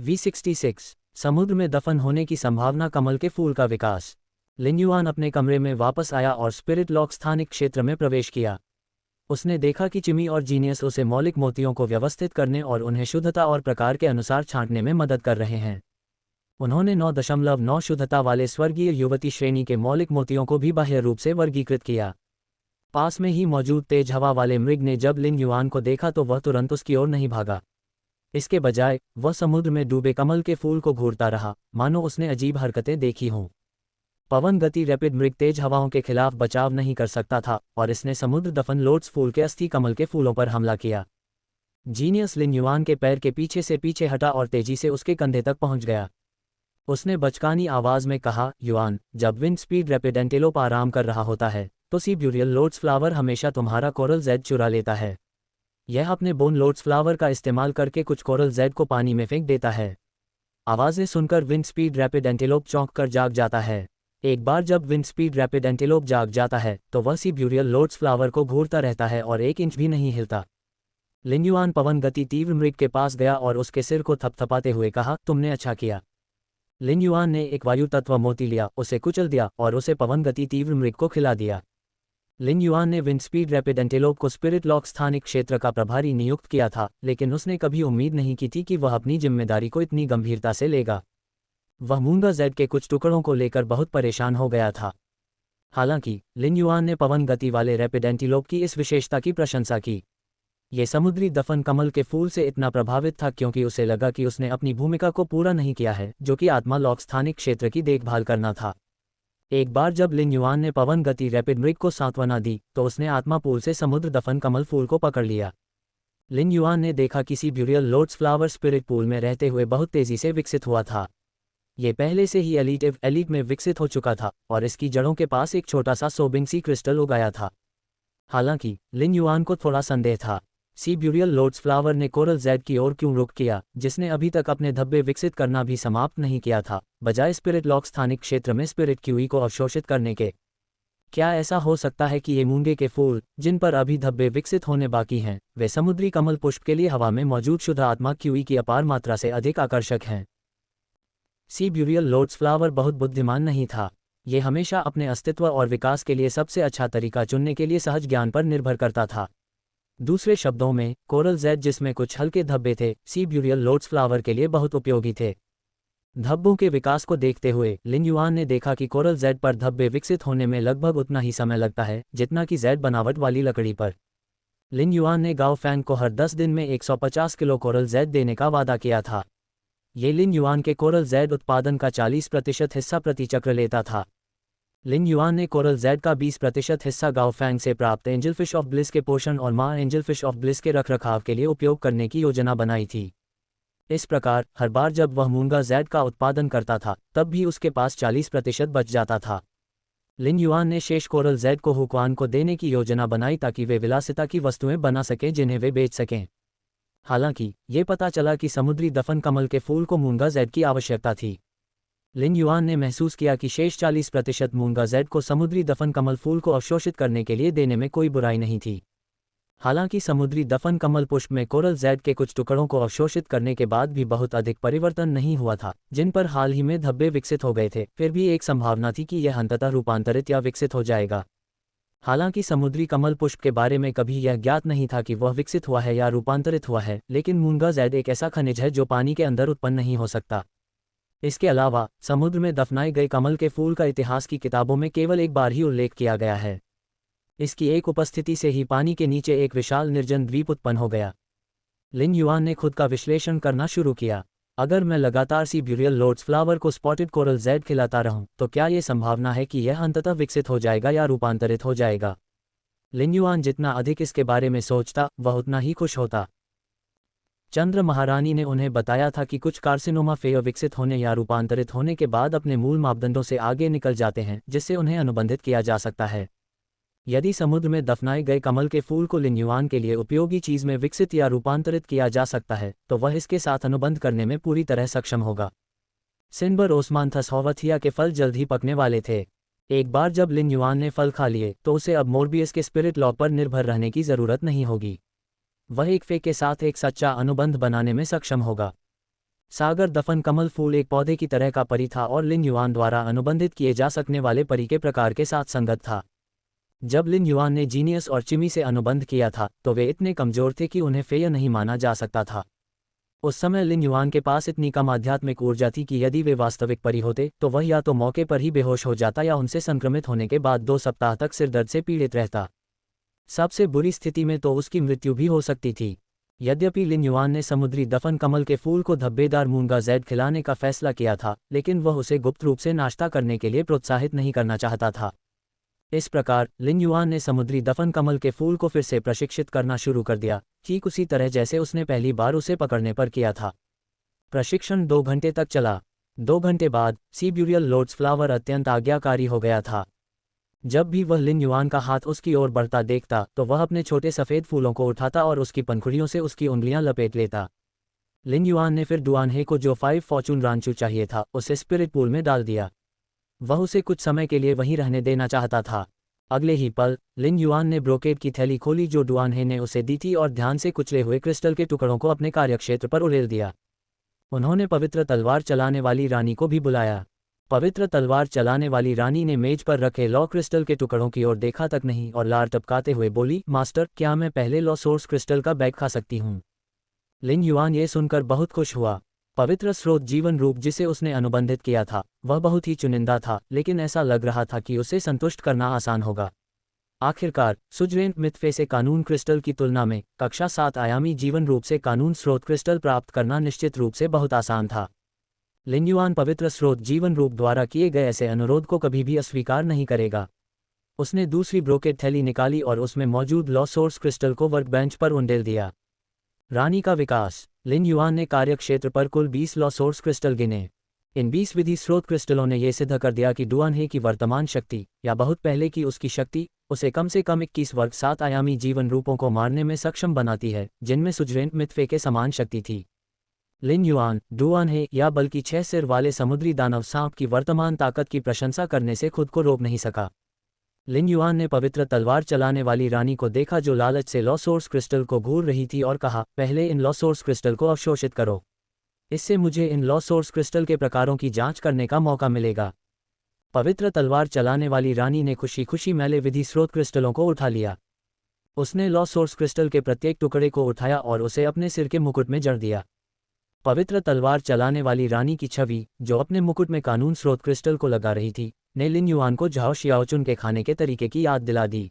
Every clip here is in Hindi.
V66 समुद्र में दफन होने की संभावना, कमल के फूल का विकास। लिन युआन अपने कमरे में वापस आया और स्पिरिट लॉक स्थानिक क्षेत्र में प्रवेश किया। उसने देखा कि चिमी और जीनियस उसे मौलिक मोतियों को व्यवस्थित करने और उन्हें शुद्धता और प्रकार के अनुसार छांटने में मदद कर रहे हैं। उन्होंने 9.9 शुद्धता वाले स्वर्गीय युवती श्रेणी के मौलिक मोतियों को भी बाह्य रूप से वर्गीकृत किया। पास में ही मौजूद तेज हवा वाले मृग ने जब लिन युआन को देखा तो वह तुरंत उसकी ओर नहीं भागा। इसके बजाय वह समुद्र में डूबे कमल के फूल को घूरता रहा, मानो उसने अजीब हरकतें देखी हों। पवन गति रैपिड मृग तेज हवाओं के खिलाफ बचाव नहीं कर सकता था और इसने समुद्र दफन लोटस फूल के अस्थि कमल के फूलों पर हमला किया। जीनियस लिन युआन के पैर के पीछे से पीछे हटा और तेजी से उसके कंधे तक पहुंच गया। उसने बचकानी आवाज में कहा, युआन, जब विंड स्पीड रैपिड एंटेलोप आराम कर रहा होता है तो सीब्यूरियल लोटस फ्लावर हमेशा तुम्हारा कोरल जेड चुरा लेता है। यह अपने बोन लोटस फ्लावर का इस्तेमाल करके कुछ कोरल जेड को पानी में फेंक देता है। आवाज़ें सुनकर विंड स्पीड रैपिड एंटेलोप चौंक कर जाग जाता है। एक बार जब विंड स्पीड रैपिड एंटेलोप जाग जाता है तो वह सीब्यूरियल लोटस फ्लावर को घूरता रहता है और 1 इंच भी नहीं हिलता। लिन युआन पवन गति तीव्र मृग के पास गया और उसके सिर को थपथपाते हुए कहा, तुमने अच्छा किया। लिन युआन ने एक वायु तत्व मोती लिया, उसे कुचल दिया और उसे पवन गति तीव्र मृग को खिला दिया। लिन युआन ने विंड स्पीड रैपिड एंटेलोप को स्पिरिट लॉक स्थानिक क्षेत्र का प्रभारी नियुक्त किया था, लेकिन उसने कभी उम्मीद नहीं की थी कि वह अपनी जिम्मेदारी को इतनी गंभीरता से लेगा। वह मूंगा जेड के कुछ टुकड़ों को लेकर बहुत परेशान हो गया था। हालांकि लिन युआन ने पवन गति वाले रैपिड एंटीलोप की इस विशेषता की प्रशंसा की। ये समुद्री दफन कमल के फूल से इतना प्रभावित था क्योंकि उसे लगा कि उसने अपनी भूमिका को पूरा नहीं किया है, जो कि आत्मा लॉक स्थानिक क्षेत्र की देखभाल करना था। एक बार जब लिन युआन ने पवन गति रैपिड मृग को सांत्वना दी तो उसने आत्मा पूल से समुद्र दफन कमल फूल को पकड़ लिया। लिन युआन ने देखा कि सीब्यूरियल लोटस फ्लावर स्पिरिट पूल में रहते हुए बहुत तेजी से विकसित हुआ था। ये पहले से ही एलीट में विकसित हो चुका था और इसकी जड़ों के पास एक छोटा सा सोबिंग सी क्रिस्टल उगाया था। हालांकि लिन युआन को थोड़ा संदेह था, सीब्यूरियल लोटस फ्लावर ने कोरल जेड की ओर क्यों रुख किया, जिसने अभी तक अपने धब्बे विकसित करना भी समाप्त नहीं किया था, बजाय स्पिरिट लॉक स्थानिक क्षेत्र में स्पिरिट क्यूई को अवशोषित करने के। क्या ऐसा हो सकता है कि ये मूंगे के फूल, जिन पर अभी धब्बे विकसित होने बाकी हैं, वे समुद्री कमल पुष्प के लिए हवा में मौजूद शुद्ध आत्मा क्यूई की अपार मात्रा से अधिक आकर्षक हैं? सीब्यूरियल लोटस फ्लावर बहुत बुद्धिमान नहीं था। ये हमेशा अपने अस्तित्व और विकास के लिए सबसे अच्छा तरीका चुनने के लिए सहज ज्ञान पर निर्भर करता था। दूसरे शब्दों में, कोरल जेड जिसमें कुछ हल्के धब्बे थे, सीब्यूरियल लोटस फ्लावर के लिए बहुत उपयोगी थे। धब्बों के विकास को देखते हुए लिन युआन ने देखा कि कोरल जेड पर धब्बे विकसित होने में लगभग उतना ही समय लगता है जितना कि जेड बनावट वाली लकड़ी पर। लिन युआन ने गाओ फैंग को हर 10 दिन में 150 किलो कोरल जेड देने का वादा किया था। ये लिन युआन के कोरल जेड उत्पादन का 40% हिस्सा प्रति चक्र लेता था। लिन युआन ने कोरल जेड का 20% हिस्सा गाओ फैंग से प्राप्त एंजल फिश ऑफ ब्लिस के पोषण और माँ एंजल फिश ऑफ ब्लिस के रखरखाव के लिए उपयोग करने की योजना बनाई थी। इस प्रकार हर बार जब वह मूंगा जेड का उत्पादन करता था तब भी उसके पास 40% बच जाता था। लिन युआन ने शेष कोरल जेड को हुक्वान को देने की योजना बनाई ताकि वे विलासिता की वस्तुएं बना सकें जिन्हें वे बेच सकें। हालांकि ये पता चला कि समुद्री दफन कमल के फूल को मूंगा जेड की आवश्यकता थी। लिन युआन ने महसूस किया कि शेष 40% मूंगा जेड को समुद्री दफन कमल फूल को अवशोषित करने के लिए देने में कोई बुराई नहीं थी। हालांकि समुद्री दफन कमल पुष्प में कोरल जेड के कुछ टुकड़ों को अवशोषित करने के बाद भी बहुत अधिक परिवर्तन नहीं हुआ था, जिन पर हाल ही में धब्बे विकसित हो गए थे। फिर भी एक संभावना थी कि यह अंततः रूपांतरित या विकसित हो जाएगा। हालांकि समुद्री कमल पुष्प के बारे में कभी यह ज्ञात नहीं था कि वह विकसित हुआ है या रूपांतरित हुआ है, लेकिन मूंगा जेड एक ऐसा खनिज है जो पानी के अंदर उत्पन्न नहीं हो सकता। इसके अलावा समुद्र में दफनाए गए कमल के फूल का इतिहास की किताबों में केवल एक बार ही उल्लेख किया गया है। इसकी एक उपस्थिति से ही पानी के नीचे एक विशाल निर्जन द्वीप उत्पन्न हो गया। लिन युआन ने खुद का विश्लेषण करना शुरू किया। अगर मैं लगातार सीब्यूरियल लोटस फ्लावर को स्पॉटेड कोरल जेड खिलाता रहूं तो क्या यह संभावना है कि यह अंततः विकसित हो जाएगा या रूपांतरित हो जाएगा? लिन युआन जितना अधिक इसके बारे में सोचता वह उतना ही खुश होता। चंद्र महारानी ने उन्हें बताया था कि कुछ कार्सिनोमा फेय विकसित होने या रूपांतरित होने के बाद अपने मूल मापदंडों से आगे निकल जाते हैं, जिससे उन्हें अनुबंधित किया जा सकता है। यदि समुद्र में दफनाए गए कमल के फूल को लिन युआन के लिए उपयोगी चीज में विकसित या रूपांतरित किया जा सकता है तो वह इसके साथ अनुबंध करने में पूरी तरह सक्षम होगा। सिनबर ओस्मानथस होवथिया के फल जल्द ही पकने वाले थे। एक बार जब लिन युआन ने फल खा लिए तो उसे अब मोर्बियस के स्पिरिट लॉक पर निर्भर रहने की जरूरत नहीं होगी। वह एक फे के साथ एक सच्चा अनुबंध बनाने में सक्षम होगा। सागर दफन कमल फूल एक पौधे की तरह का परी था और लिन युआन द्वारा अनुबंधित किए जा सकने वाले परी के प्रकार के साथ संगत था। जब लिन युआन ने जीनियस और चिमी से अनुबंध किया था तो वे इतने कमजोर थे कि उन्हें फेय नहीं माना जा सकता था। उस समय लिन युआन के पास इतनी कम आध्यात्मिक ऊर्जा थी कि यदि वे वास्तविक परी होते तो वह या तो मौके पर ही बेहोश हो जाता या उनसे संक्रमित होने के बाद 2 सप्ताह तक सिरदर्द से पीड़ित रहता। सबसे बुरी स्थिति में तो उसकी मृत्यु भी हो सकती थी। यद्यपि लिन युआन ने समुद्री दफन कमल के फूल को धब्बेदार मूंगा जैड खिलाने का फैसला किया था, लेकिन वह उसे गुप्त रूप से नाश्ता करने के लिए प्रोत्साहित नहीं करना चाहता था। इस प्रकार लिन युआन ने समुद्री दफन कमल के फूल को फिर से प्रशिक्षित करना शुरू कर दिया, ठीक उसी तरह जैसे उसने पहली बार उसे पकड़ने पर किया था। प्रशिक्षण 2 घंटे तक चला। 2 घंटे बाद सीब्यूरियल लोटस फ्लावर अत्यंत आज्ञाकारी हो गया था। जब भी वह लिन युआन का हाथ उसकी ओर बढ़ता देखता तो वह अपने छोटे सफ़ेद फूलों को उठाता और उसकी पंखुड़ियों से उसकी उंगलियां लपेट लेता। लिन युआन ने फिर डुआनहे को जो 5 फॉर्चून रांचू चाहिए था उसे स्पिरिट पूल में डाल दिया। वह उसे कुछ समय के लिए वहीं रहने देना चाहता था। अगले ही पल लिन युआन ने ब्रोकेड की थैली खोली जो डुआनहे ने उसे दी थी और ध्यान से कुचले हुए क्रिस्टल के टुकड़ों को अपने कार्यक्षेत्र पर उड़ेल दिया। उन्होंने पवित्र तलवार चलाने वाली रानी को भी बुलाया। पवित्र तलवार चलाने वाली रानी ने मेज पर रखे लॉ क्रिस्टल के टुकड़ों की ओर देखा तक नहीं और लार टपकाते हुए बोली, मास्टर, क्या मैं पहले लॉ सोर्स क्रिस्टल का बैग खा सकती हूँ? लिन युआन ये सुनकर बहुत खुश हुआ। पवित्र स्रोत जीवन रूप जिसे उसने अनुबंधित किया था वह बहुत ही चुनिंदा था, लेकिन ऐसा लग रहा था कि उसे संतुष्ट करना आसान होगा। आखिरकार सुजरेंट मिथफे से कानून क्रिस्टल की तुलना में कक्षा 7 आयामी जीवन रूप से कानून स्रोत क्रिस्टल प्राप्त करना निश्चित रूप से बहुत आसान था। लिन युआन पवित्र स्रोत जीवन रूप द्वारा किए गए ऐसे अनुरोध को कभी भी अस्वीकार नहीं करेगा। उसने दूसरी ब्रोकेड थैली निकाली और उसमें मौजूद लॉ सोर्स क्रिस्टल को वर्कबेंच पर उंडेल दिया। रानी का विकास। लिन युआन ने कार्यक्षेत्र पर कुल 20 लॉ सोर्स क्रिस्टल गिने। इन 20 विधि स्रोत क्रिस्टलों ने यह सिद्ध कर दिया कि डुआनहे की वर्तमान शक्ति या बहुत पहले की उसकी शक्ति उसे कम से कम 21 वर्ग 7 आयामी जीवन रूपों को मारने में सक्षम बनाती है, जिनमें सुजरेंट मिथफे के समान शक्ति थी। लिन युआन डुआनहे या बल्कि 6 सिर वाले समुद्री दानव सांप की वर्तमान ताकत की प्रशंसा करने से खुद को रोक नहीं सका। लिन युआन ने पवित्र तलवार चलाने वाली रानी को देखा जो लालच से लॉ सोर्स क्रिस्टल को घूर रही थी और कहा, पहले इन लॉ सोर्स क्रिस्टल को अवशोषित करो। इससे मुझे इन लॉ सोर्स क्रिस्टल के प्रकारों की जांच करने का मौका मिलेगा। पवित्र तलवार चलाने वाली रानी ने खुशी खुशी मैले विधि स्रोत क्रिस्टलों को उठा लिया। उसने लॉ सोर्स क्रिस्टल के प्रत्येक टुकड़े को उठाया और उसे अपने सिर के मुकुट में जड़ दिया। पवित्र तलवार चलाने वाली रानी की छवि, जो अपने मुकुट में कानून स्रोत क्रिस्टल को लगा रही थी, ने लिन युआन को झाओ शियाओचुन के खाने के तरीके की याद दिला दी।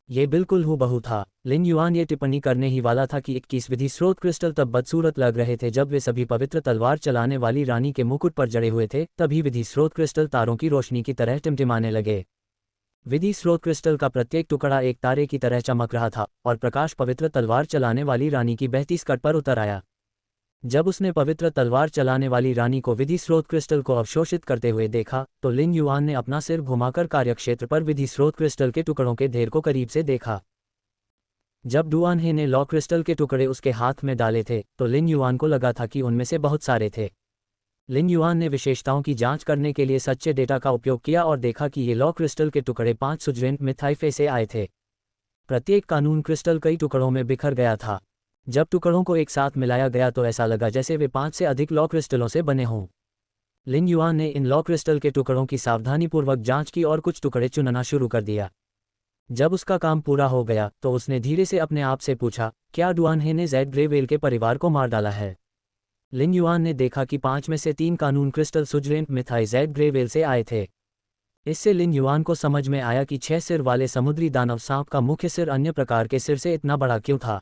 ये बिल्कुल हूबहू था। लिन युआन ये टिप्पणी करने ही वाला था कि 21 विधि स्रोत क्रिस्टल तब बदसूरत लग रहे थे जब वे सभी पवित्र तलवार चलाने वाली रानी के मुकुट पर जड़े हुए थे। तभी विधि स्रोत क्रिस्टल तारों की रोशनी की तरह टिमटिमाने लगे। विधि स्रोत क्रिस्टल का प्रत्येक टुकड़ा एक तारे की तरह चमक रहा था और प्रकाश पवित्र तलवार चलाने वाली रानी की बहती स्कर्ट पर उतर आया। जब उसने पवित्र तलवार चलाने वाली रानी को विधि स्रोत क्रिस्टल को अवशोषित करते हुए देखा तो लिन युआन ने अपना सिर घुमाकर कार्यक्षेत्र पर विधि स्रोत क्रिस्टल के टुकड़ों के ढेर को करीब से देखा। जब डुआनहे ने लॉ क्रिस्टल के टुकड़े उसके हाथ में डाले थे तो लिन युआन को लगा था कि उनमें से बहुत सारे थे। लिन युआन ने विशेषताओं की जांच करने के लिए सच्चे डेटा का उपयोग किया और देखा कि ये लॉ क्रिस्टल के टुकड़े 5 सुजरेंट मिथाइफे से आए थे। प्रत्येक कानून क्रिस्टल कई टुकड़ों में बिखर गया था। जब टुकड़ों को एक साथ मिलाया गया तो ऐसा लगा जैसे वे 5 से अधिक लॉ क्रिस्टलों से बने हों। लिन युआन ने इन लॉ क्रिस्टल के टुकड़ों की सावधानीपूर्वक जांच की और कुछ टुकड़े चुनना शुरू कर दिया। जब उसका काम पूरा हो गया तो उसने धीरे से अपने आप से पूछा, क्या डुआनहे ने जैड ग्रेवेल के परिवार को मार डाला है? लिन युआन ने देखा कि 5 में से 3 कानून क्रिस्टल सुजरेंट मिथाई जैड ग्रेवेल से आए थे। इससे लिन युआन को समझ में आया कि 6 सिर वाले समुद्री दानव सांप का मुख्य सिर अन्य प्रकार के सिर से इतना बड़ा क्यों था।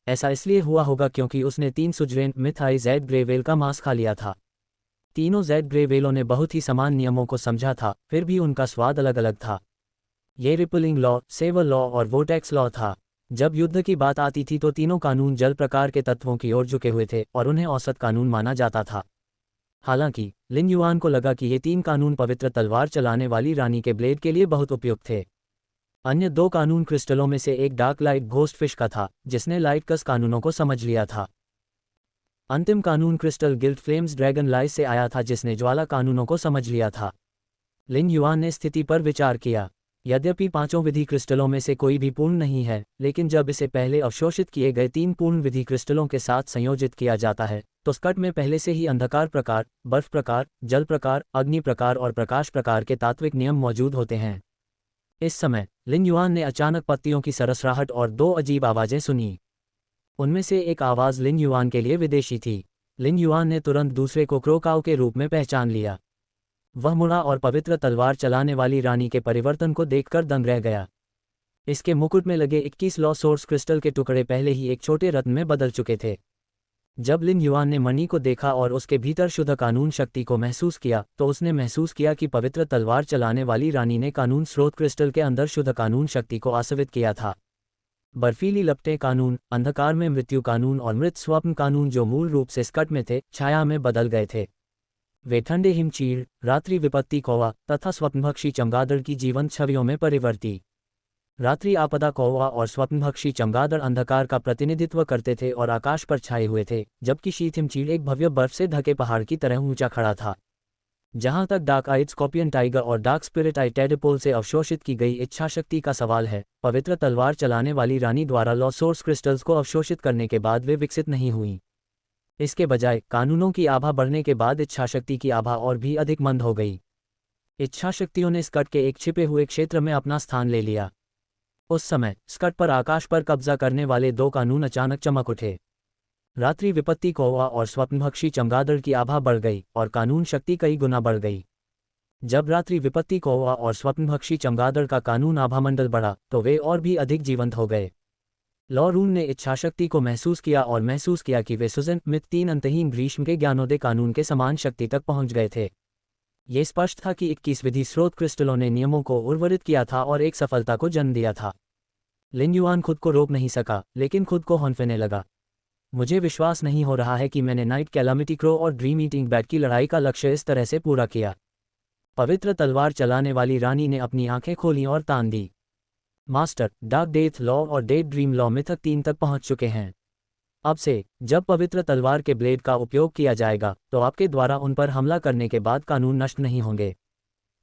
ऐसा इसलिए हुआ होगा क्योंकि उसने 3 सुजरेंट मिथाई जैड ग्रेवेल का मांस खा लिया था। तीनों जैड ग्रेवेलों ने बहुत ही समान नियमों को समझा था, फिर भी उनका स्वाद अलग अलग था। ये रिपलिंग लॉ, सेवर लॉ और वोटेक्स लॉ था। जब युद्ध की बात आती थी तो तीनों कानून जल प्रकार के तत्वों की ओर झुके हुए थे और उन्हें औसत कानून माना जाता था। हालांकि लिन युआन को लगा कि ये 3 कानून पवित्र तलवार चलाने वाली रानी के ब्लेड के लिए बहुत उपयुक्त थे। अन्य 2 कानून क्रिस्टलों में से एक डार्क लाइट घोस्ट फिश का था, जिसने लाइट कस कानूनों को समझ लिया था। अंतिम कानून क्रिस्टल गिल्ड फ्लेम्स ड्रैगन लाइस से आया था, जिसने ज्वाला कानूनों को समझ लिया था। लिन युआन ने स्थिति पर विचार किया। यद्यपि 5 विधि क्रिस्टलों में से कोई भी पूर्ण नहीं है, लेकिन जब इसे पहले अवशोषित किए गए 3 पूर्ण विधि क्रिस्टलों के साथ संयोजित किया जाता है तो स्कट में पहले से ही अंधकार प्रकार, बर्फ प्रकार, जल प्रकार, अग्नि प्रकार और प्रकाश प्रकार के तात्विक नियम मौजूद होते हैं। इस समय लिन युआन ने अचानक पत्तियों की सरसराहट और दो अजीब आवाज़ें सुनी। उनमें से एक आवाज़ लिन युआन के लिए विदेशी थी। लिन युआन ने तुरंत दूसरे को क्रोकाओ के रूप में पहचान लिया। वह मुड़ा और पवित्र तलवार चलाने वाली रानी के परिवर्तन को देखकर दंग रह गया। इसके मुकुट में लगे 21 लॉ सोर्स क्रिस्टल के टुकड़े पहले ही एक छोटे रत्न में बदल चुके थे। जब लिन युआन ने मणि को देखा और उसके भीतर शुद्ध कानून शक्ति को महसूस किया, तो उसने महसूस किया कि पवित्र तलवार चलाने वाली रानी ने कानून स्रोत क्रिस्टल के अंदर शुद्ध कानून शक्ति को आश्रित किया था। बर्फीली लपटें कानून, अंधकार में मृत्यु कानून और मृत स्वप्न कानून जो मूल रूप से स्कट में थे, छाया में बदल गए थे। वे ठंडे हिमचीड़, रात्रि विपत्ति कौवा तथा स्वप्नभक्षी चमगादड़ की जीवंत छवियों में परिवर्ती। रात्रि आपदा कौवा और स्वप्नभक्षी चमगादड़ अंधकार का प्रतिनिधित्व करते थे और आकाश पर छाए हुए थे, जबकि शीत हिमचीड़ एक भव्य बर्फ से ढके पहाड़ की तरह ऊंचा खड़ा था। जहां तक डार्क आइड स्कॉर्पियन टाइगर और डार्क स्पिरिट आई टेडपोल से अवशोषित की गई इच्छा शक्ति का सवाल है, पवित्र तलवार चलाने वाली रानी द्वारा लॉ सोर्स क्रिस्टल्स को अवशोषित करने के बाद वे विकसित नहीं हुई। इसके बजाय कानूनों की आभा बढ़ने के बाद इच्छाशक्ति की आभा और भी अधिक मंद हो गई। इच्छाशक्तियों ने स्कट के एक छिपे हुए क्षेत्र में अपना स्थान ले लिया। उस समय स्कट पर आकाश पर कब्जा करने वाले दो कानून अचानक चमक उठे। रात्रि विपत्ति कौवा और स्वप्नभक्षी चमगादड़ की आभा बढ़ गई और कानून शक्ति कई गुना बढ़ गई। जब रात्रि विपत्ति कौवा और स्वप्नभक्षी चमगादड़ का कानून आभामंडल बढ़ा, तो वे और भी अधिक जीवंत हो गए। लॉरून ने इच्छाशक्ति को महसूस किया और महसूस किया कि वे सुजन मित 3 अंतहीन ग्रीष्म के ज्ञानोदय कानून के समान शक्ति तक पहुंच गए थे। ये स्पष्ट था कि 21 विधि स्रोत क्रिस्टलों ने नियमों को उर्वरित किया था और एक सफलता को जन्म दिया था। लिन युआन खुद को रोक नहीं सका, लेकिन खुद को हौंफने लगा। मुझे विश्वास नहीं हो रहा है कि मैंने नाइट कैलामिटी क्रो और ड्रीम ईटिंग बैट की लड़ाई का लक्ष्य इस तरह से पूरा किया। पवित्र तलवार चलाने वाली रानी ने अपनी आंखें खोलीं और तान दी। मास्टर, डार्क डेथ लॉ और डेड ड्रीम लॉ मिथक 3 तक पहुंच चुके हैं। अब से जब पवित्र तलवार के ब्लेड का उपयोग किया जाएगा, तो आपके द्वारा उन पर हमला करने के बाद कानून नष्ट नहीं होंगे।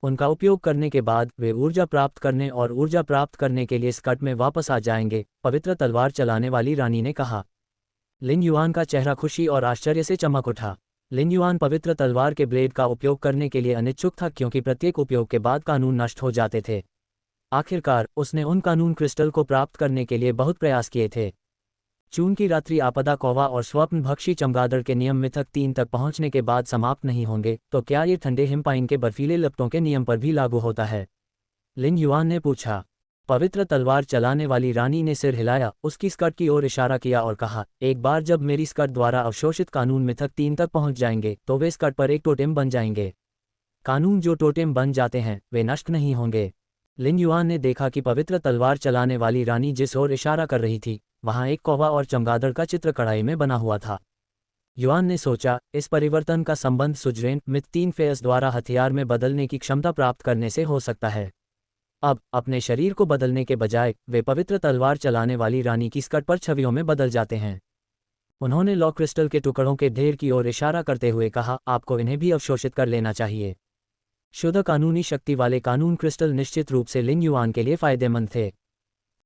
उनका उपयोग करने के बाद वे ऊर्जा प्राप्त करने और ऊर्जा प्राप्त करने के लिए स्कट में वापस आ जाएंगे, पवित्र तलवार चलाने वाली रानी ने कहा। लिन युआन का चेहरा खुशी और आश्चर्य से चमक उठा। लिन युआन पवित्र तलवार के ब्लेड का उपयोग करने के लिए अनिच्छुक था, क्योंकि प्रत्येक उपयोग के बाद कानून नष्ट हो जाते थे। आखिरकार उसने उन कानून क्रिस्टल को प्राप्त करने के लिए बहुत प्रयास किए थे। चून की रात्रि आपदा कौवा और स्वप्न भक्षी चमगादड़ के नियम मिथक 3 तक पहुंचने के बाद समाप्त नहीं होंगे, तो क्या ये ठंडे हिमपाइन के बर्फीले लपटों के नियम पर भी लागू होता है? लिन युआन ने पूछा। पवित्र तलवार चलाने वाली रानी ने सिर हिलाया, उसकी स्कर्ट की ओर इशारा किया और कहा, एक बार जब मेरी स्कर्ट द्वारा अवशोषित कानून मिथक 3 तक पहुंच जाएंगे, तो वे स्कर्ट पर एक टोटेम बन जाएंगे। कानून जो टोटेम बन जाते हैं, वे नष्ट नहीं होंगे। लिन युआन ने देखा कि पवित्र तलवार चलाने वाली रानी जिस ओर इशारा कर रही थी, वहां एक कौवा और चमगादड़ का चित्र कढ़ाई में बना हुआ था। युआन ने सोचा, इस परिवर्तन का संबंध सुजरेन मिथ 3 फेयर्स द्वारा हथियार में बदलने की क्षमता प्राप्त करने से हो सकता है। अब अपने शरीर को बदलने के बजाय वे पवित्र तलवार चलाने वाली रानी की स्कर्ट पर छवियों में बदल जाते हैं। उन्होंने लॉ क्रिस्टल के टुकड़ों के ढेर की ओर इशारा करते हुए कहा, आपको इन्हें भी अवशोषित कर लेना चाहिए। शुद्ध कानूनी शक्ति वाले कानून क्रिस्टल निश्चित रूप से लिन युआन के लिए फायदेमंद थे।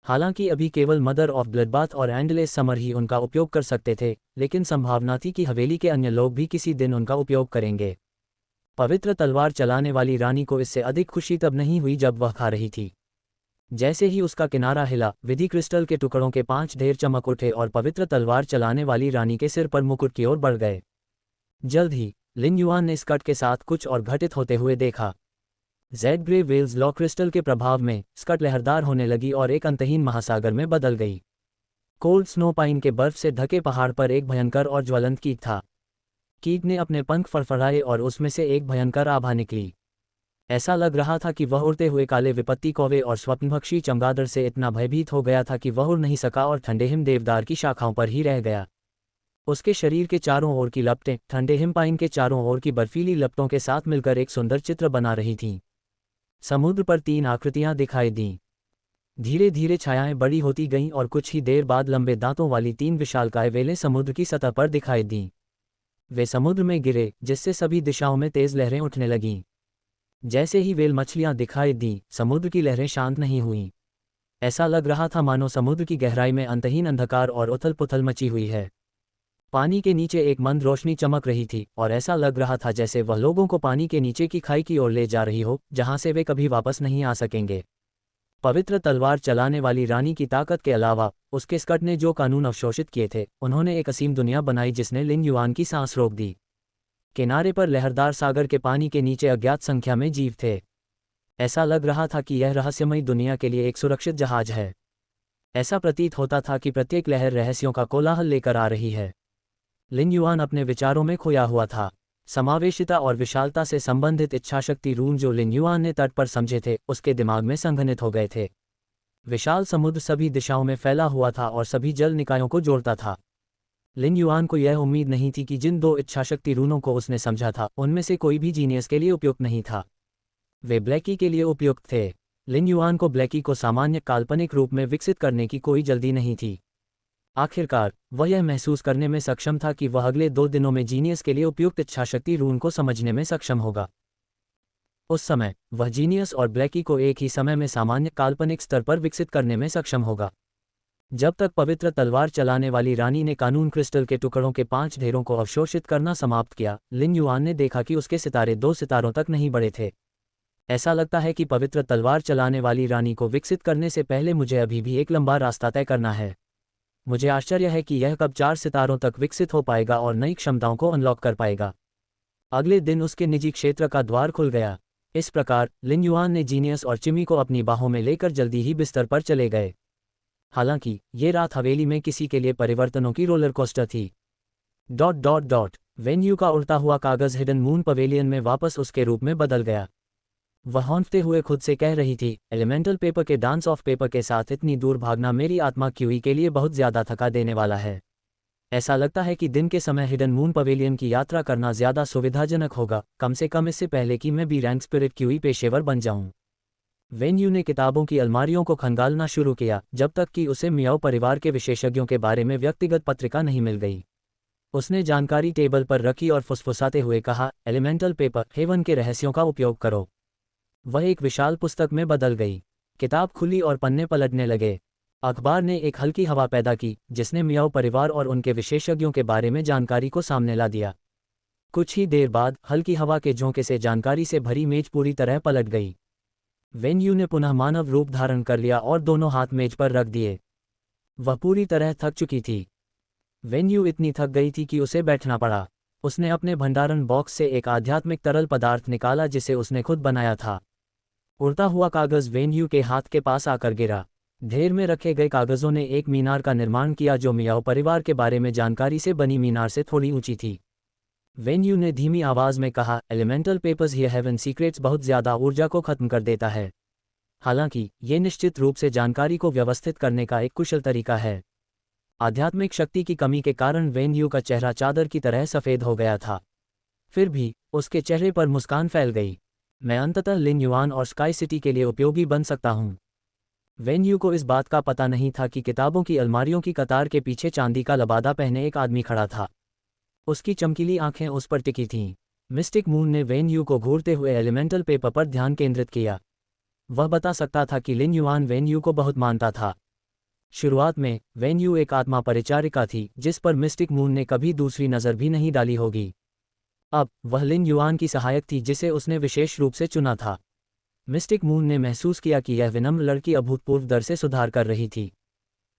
हालांकि अभी केवल मदर ऑफ ब्लडबाथ और एंडलेस समर ही उनका उपयोग कर सकते थे, लेकिन संभावना थी कि हवेली के अन्य लोग भी किसी दिन उनका उपयोग करेंगे। पवित्र तलवार चलाने वाली रानी को इससे अधिक खुशी तब नहीं हुई जब वह खा रही थी। जैसे ही उसका किनारा हिला, विधि क्रिस्टल के टुकड़ों के 5 ढेर चमक उठे और पवित्र तलवार चलाने वाली रानी के सिर पर मुकुट की ओर बढ़ गए। जल्द ही लिन युआन ने स्कर्ट के साथ कुछ और घटित होते हुए देखा। Jade grey wells law crystal के प्रभाव में स्कर्ट लहरदार होने लगी और एक अंतहीन महासागर में बदल गई। कोल्ड स्नो पाइन के बर्फ से ढके पहाड़ पर एक भयंकर और ज्वलंत कीट था। कीट ने अपने पंख फड़फड़ाए और उसमें से एक भयंकर आभा निकली। ऐसा लग रहा था कि वह उड़ते हुए काले विपत्ति कौवे और स्वप्नभक्षी चमगादड़ से इतना भयभीत हो गया था कि वह उड़ नहीं सका और ठंडे हिम देवदार की शाखाओं पर ही रह गया। उसके शरीर के चारों ओर की लपटें ठंडे हिमपाइन के चारों ओर की बर्फीली लपटों के साथ मिलकर एक सुंदर चित्र बना रही थीं। समुद्र पर 3 आकृतियां दिखाई दीं। धीरे धीरे छायाएं बड़ी होती गईं और कुछ ही देर बाद लंबे दांतों वाली 3 विशालकाय वेलें समुद्र की सतह पर दिखाई दीं। वे समुद्र में गिरे, जिससे सभी दिशाओं में तेज लहरें उठने लगीं। जैसे ही वेल मछलियां दिखाई दीं, समुद्र की लहरें शांत नहीं हुईं। ऐसा लग रहा था मानो समुद्र की गहराई में अंतहीन अंधकार और उथल पुथल मची हुई है। पानी के नीचे एक मंद रोशनी चमक रही थी और ऐसा लग रहा था जैसे वह लोगों को पानी के नीचे की खाई की ओर ले जा रही हो, जहां से वे कभी वापस नहीं आ सकेंगे। पवित्र तलवार चलाने वाली रानी की ताकत के अलावा उसके स्कर्ट ने जो कानून अवशोषित किए थे, उन्होंने एक असीम दुनिया बनाई जिसने लिन युआन की सांस रोक दी। किनारे पर लहरदार सागर के पानी के नीचे अज्ञात संख्या में जीव थे। ऐसा लग रहा था कि यह रहस्यमयी दुनिया के लिए एक सुरक्षित जहाज है। ऐसा प्रतीत होता था कि प्रत्येक लहर रहस्यों का कोलाहल लेकर आ रही है। लिन युआन अपने विचारों में खोया हुआ था। समावेशिता और विशालता से संबंधित इच्छाशक्ति रून जो लिन युआन ने तट पर समझे थे, उसके दिमाग में संघनित हो गए थे। विशाल समुद्र सभी दिशाओं में फैला हुआ था और सभी जल निकायों को जोड़ता था। लिन युआन को यह उम्मीद नहीं थी कि जिन 2 इच्छाशक्ति रूनों को उसने समझा था, उनमें से कोई भी जीनियस के लिए उपयुक्त नहीं था। वे ब्लैकी के लिए उपयुक्त थे। लिन युआन को ब्लैकी को सामान्य काल्पनिक रूप में विकसित करने की कोई जल्दी नहीं थी। आखिरकार वह यह महसूस करने में सक्षम था कि वह अगले 2 दिनों में जीनियस के लिए उपयुक्त इच्छाशक्ति रून को समझने में सक्षम होगा। उस समय वह जीनियस और ब्लैकी को एक ही समय में सामान्य काल्पनिक स्तर पर विकसित करने में सक्षम होगा। जब तक पवित्र तलवार चलाने वाली रानी ने कानून क्रिस्टल के टुकड़ों के 5 ढेरों को अवशोषित करना समाप्त किया, लिन युआन ने देखा कि उसके सितारे 2 सितारों तक नहीं बढ़े थे। ऐसा लगता है कि पवित्र तलवार चलाने वाली रानी को विकसित करने से पहले मुझे अभी भी एक लंबा रास्ता तय करना है। मुझे आश्चर्य है कि यह कब 4 सितारों तक विकसित हो पाएगा और नई क्षमताओं को अनलॉक कर पाएगा। अगले दिन उसके निजी क्षेत्र का द्वार खुल गया। इस प्रकार लिन युआन ने जीनियस और चिमी को अपनी बाहों में लेकर जल्दी ही बिस्तर पर चले गए। हालांकि ये रात हवेली में किसी के लिए परिवर्तनों की रोलर कोस्टर थी। ... वेन्यू का उड़ता हुआ कागज हिडन मून पवेलियन में वापस उसके रूप में बदल गया। वह हौंकते हुए खुद से कह रही थी, एलिमेंटल पेपर के डांस ऑफ पेपर के साथ इतनी दूर भागना मेरी आत्मा क्यूई के लिए बहुत ज़्यादा थका देने वाला है। ऐसा लगता है कि दिन के समय हिडन मून पवेलियन की यात्रा करना ज़्यादा सुविधाजनक होगा, कम से कम इससे पहले कि मैं बी रैंक स्पिरिट क्यूई पेशेवर बन जाऊं। वेन्यू ने किताबों की अलमारियों को खंगालना शुरू किया जब तक कि उसे मियाओ परिवार के विशेषज्ञों के बारे में व्यक्तिगत पत्रिका नहीं मिल गई। उसने जानकारी टेबल पर रखी और फुसफुसाते हुए कहा, एलिमेंटल पेपर हेवन के रहस्यों का उपयोग करो। वह एक विशाल पुस्तक में बदल गई। किताब खुली और पन्ने पलटने लगे। अखबार ने एक हल्की हवा पैदा की जिसने मियाओ परिवार और उनके विशेषज्ञों के बारे में जानकारी को सामने ला दिया। कुछ ही देर बाद हल्की हवा के झोंके से जानकारी से भरी मेज पूरी तरह पलट गई। वेन्यू ने पुनः मानव रूप धारण कर लिया और दोनों हाथ मेज पर रख दिए। वह पूरी तरह थक चुकी थी। वेन्यू इतनी थक गई थी कि उसे बैठना पड़ा। उसने अपने भंडारण बॉक्स से एक आध्यात्मिक तरल पदार्थ निकाला जिसे उसने खुद बनाया था। उड़ता हुआ कागज वेन्यू के हाथ के पास आकर गिरा। ढेर में रखे गए कागजों ने एक मीनार का निर्माण किया जो मियाओ परिवार के बारे में जानकारी से बनी मीनार से थोड़ी ऊंची थी। वेन्यू ने धीमी आवाज में कहा, elemental papers here heaven secrets बहुत ज़्यादा ऊर्जा को खत्म कर देता है। हालांकि ये निश्चित रूप से जानकारी को व्यवस्थित करने का एक कुशल तरीका है। आध्यात्मिक शक्ति की कमी के कारण वेन्यू का चेहरा चादर की तरह सफ़ेद हो गया था। फिर भी उसके चेहरे पर मुस्कान फैल गई। मैं अंततः लिन युआन और स्काई सिटी के लिए उपयोगी बन सकता हूँ। वेन्यू को इस बात का पता नहीं था कि किताबों की अलमारियों की कतार के पीछे चांदी का लबादा पहने एक आदमी खड़ा था। उसकी चमकीली आंखें उस पर टिकी थीं। मिस्टिक मून ने वेन्यू को घूरते हुए एलिमेंटल पेपर पर ध्यान केंद्रित किया। वह बता सकता था कि लिन युआन वेन्यू को बहुत मानता था। शुरुआत में वेन्यू एक आत्मा परिचारिका थी जिस पर मिस्टिक मून ने कभी दूसरी नज़र भी नहीं डाली होगी। अब वह लिन युआन की सहायक थी जिसे उसने विशेष रूप से चुना था। मिस्टिक मून ने महसूस किया कि यह विनम्र लड़की अभूतपूर्व दर से सुधार कर रही थी।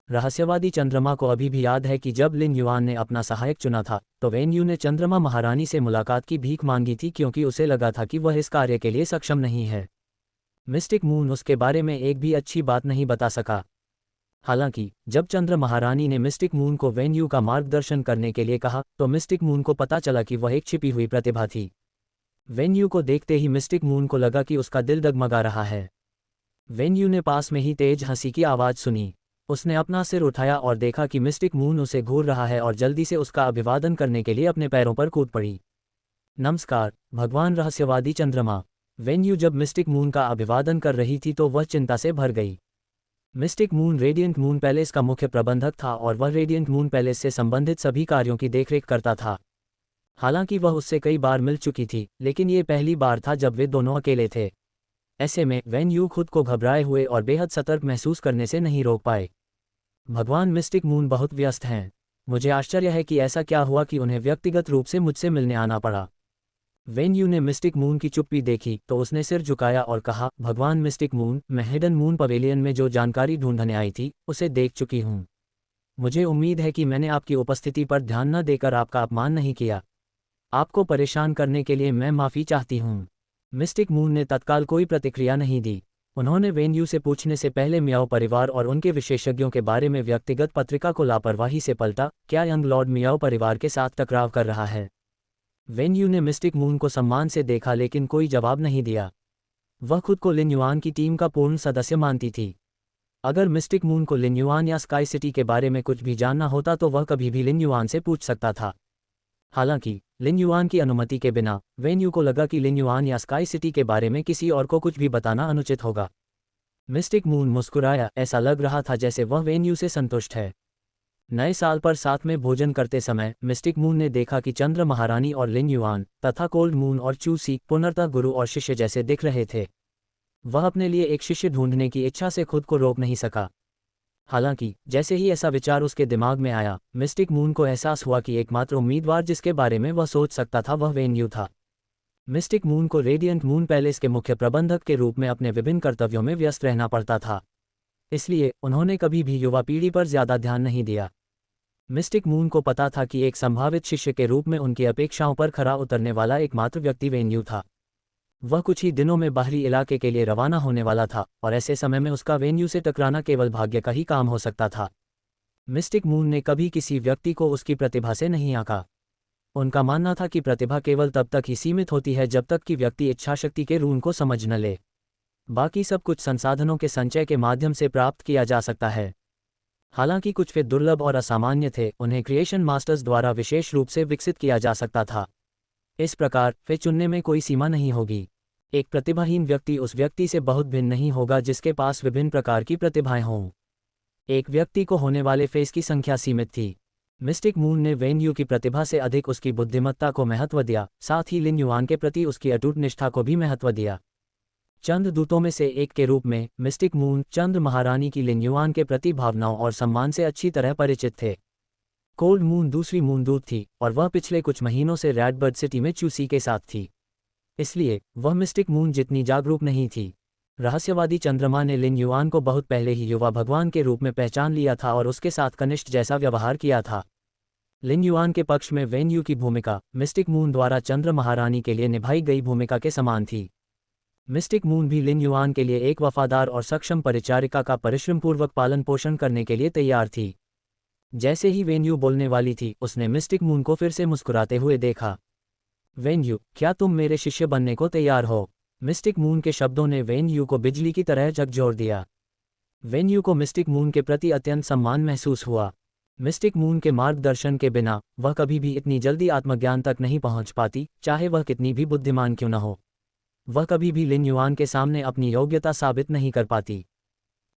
रहस्यवादी चंद्रमा को अभी भी याद है कि जब लिन युआन ने अपना सहायक चुना था तो वेन्यू ने चंद्रमा महारानी से मुलाकात की भीख मांगी थी क्योंकि उसे लगा था कि वह इस कार्य के लिए सक्षम नहीं है। मिस्टिक मून उसके बारे में एक भी अच्छी बात नहीं बता सका। हालांकि जब चंद्र महारानी ने मिस्टिक मून को वेन्यू का मार्गदर्शन करने के लिए कहा तो मिस्टिक मून को पता चला कि वह एक छिपी हुई प्रतिभा थी। वेन्यू को देखते ही मिस्टिक मून को लगा कि उसका दिल डगमगा रहा है। वेन्यू ने पास में ही तेज हंसी की आवाज़ सुनी। उसने अपना सिर उठाया और देखा कि मिस्टिक मून उसे घूर रहा है और जल्दी से उसका अभिवादन करने के लिए अपने पैरों पर कूद पड़ी। नमस्कार भगवान रहस्यवादी चंद्रमा। वेन्यू जब मिस्टिक मून का अभिवादन कर रही थी तो वह चिंता से भर गई। Mistake moon radiant moon palace का मुख्य प्रबंधक था और वह रेडियंट मून पैलेस से संबंधित सभी कार्यों की देखरेख करता था। हालांकि वह उससे कई बार मिल चुकी थी, लेकिन ये पहली बार था जब वे दोनों अकेले थे। ऐसे में वेन्यू खुद को घबराए हुए और बेहद सतर्क महसूस करने से नहीं रोक पाए। भगवान मिस्टिक मून बहुत व्यस्त हैं। मुझे आश्चर्य है कि ऐसा क्या हुआ कि उन्हें व्यक्तिगत रूप से मुझसे मिलने आना पड़ा। वेन यू ने मिस्टिक मून की चुप्पी देखी तो उसने सिर झुकाया और कहा, भगवान मिस्टिक मून, मैं हिडन मून पवेलियन में जो जानकारी ढूंढने आई थी उसे देख चुकी हूँ। मुझे उम्मीद है कि मैंने आपकी उपस्थिति पर ध्यान न देकर आपका अपमान नहीं किया। आपको परेशान करने के लिए मैं माफ़ी चाहती हूँ। मिस्टिक मून ने तत्काल कोई प्रतिक्रिया नहीं दी। उन्होंने वेन यू से पूछने से पहले मियाओ परिवार और उनके विशेषज्ञों के बारे में व्यक्तिगत पत्रिका को लापरवाही से पलटा, क्या यंग लॉर्ड मियाओ परिवार के साथ टकराव कर रहा है? वेन यू ने मिस्टिक मून को सम्मान से देखा लेकिन कोई जवाब नहीं दिया। वह खुद को लिन युआन की टीम का पूर्ण सदस्य मानती थी। अगर मिस्टिक मून को लिन युआन या स्काई सिटी के बारे में कुछ भी जानना होता तो वह कभी भी लिन युआन से पूछ सकता था। हालांकि लिन युआन की अनुमति के बिना वेन यू को लगा कि लिन युआन या स्काई सिटी के बारे में किसी और को कुछ भी बताना अनुचित होगा। मिस्टिक मून मुस्कुराया, ऐसा लग रहा था जैसे वह वेन यू से संतुष्ट है। नए साल पर साथ में भोजन करते समय मिस्टिक मून ने देखा कि चंद्र महारानी और लिन युआन तथा कोल्ड मून और चू सी पुनर्तः गुरु और शिष्य जैसे दिख रहे थे। वह अपने लिए एक शिष्य ढूंढने की इच्छा से खुद को रोक नहीं सका। हालांकि जैसे ही ऐसा विचार उसके दिमाग में आया, मिस्टिक मून को एहसास हुआ कि एकमात्र उम्मीदवार जिसके बारे में वह सोच सकता था वह वेन यू था। मिस्टिक मून को रेडियंट मून पैलेस के मुख्य प्रबंधक के रूप में अपने विभिन्न कर्तव्यों में व्यस्त रहना पड़ता था, इसलिए उन्होंने कभी भी युवा पीढ़ी पर ज्यादा ध्यान नहीं दिया। मिस्टिक मून को पता था कि एक संभावित शिष्य के रूप में उनकी अपेक्षाओं पर खरा उतरने वाला एकमात्र व्यक्ति वेन यू था। वह कुछ ही दिनों में बाहरी इलाके के लिए रवाना होने वाला था और ऐसे समय में उसका वेन यू से टकराना केवल भाग्य का ही काम हो सकता था। मिस्टिक मून ने कभी किसी व्यक्ति को उसकी प्रतिभा से नहीं आंका। उनका मानना था कि प्रतिभा केवल तब तक ही सीमित होती है जब तक कि व्यक्ति इच्छाशक्ति के रून को समझ न ले। बाकी सब कुछ संसाधनों के संचय के माध्यम से प्राप्त किया जा सकता है। हालांकि कुछ वे दुर्लभ और असामान्य थे, उन्हें क्रिएशन मास्टर्स द्वारा विशेष रूप से विकसित किया जा सकता था। इस प्रकार वे चुनने में कोई सीमा नहीं होगी। एक प्रतिभाहीन व्यक्ति उस व्यक्ति से बहुत भिन्न नहीं होगा जिसके पास विभिन्न प्रकार की प्रतिभाएं हों। एक व्यक्ति को होने वाले फेस की संख्या सीमित थी। मिस्टिक मून ने वेन यू की प्रतिभा से अधिक उसकी बुद्धिमत्ता को महत्व दिया, साथ ही लिन युआन के प्रति उसकी अटूट निष्ठा को भी महत्व दिया। चंद्र दूतों में से एक के रूप में मिस्टिक मून चंद्र महारानी की लिन युआन के प्रति भावनाओं और सम्मान से अच्छी तरह परिचित थे। कोल्ड मून दूसरी मून दूत थी और वह पिछले कुछ महीनों से रेडबर्ड सिटी में चूसी के साथ थी, इसलिए वह मिस्टिक मून जितनी जागरूक नहीं थी। रहस्यवादी चंद्रमा ने लिन युआन को बहुत पहले ही युवा भगवान के रूप में पहचान लिया था और उसके साथ कनिष्ठ जैसा व्यवहार किया था। लिन युआन के पक्ष में वेन यू की भूमिका मिस्टिक मून द्वारा चंद्र महारानी के लिए निभाई गई भूमिका के समान थी। मिस्टिक मून भी लिन युआन के लिए एक वफादार और सक्षम परिचारिका का परिश्रमपूर्वक पालन पोषण करने के लिए तैयार थी। जैसे ही वेन यू बोलने वाली थी, उसने मिस्टिक मून को फिर से मुस्कुराते हुए देखा। वेन यू, क्या तुम मेरे शिष्य बनने को तैयार हो? मिस्टिक मून के शब्दों ने वेन यू को बिजली की तरह झकझोर दिया। वेन यू को मिस्टिक मून के प्रति अत्यंत सम्मान महसूस हुआ। मिस्टिक मून के मार्गदर्शन के बिना वह कभी भी इतनी जल्दी आत्मज्ञान तक नहीं पहुंच पाती, चाहे वह कितनी भी बुद्धिमान क्यों न हो। वह कभी भी लिन युआन के सामने अपनी योग्यता साबित नहीं कर पाती।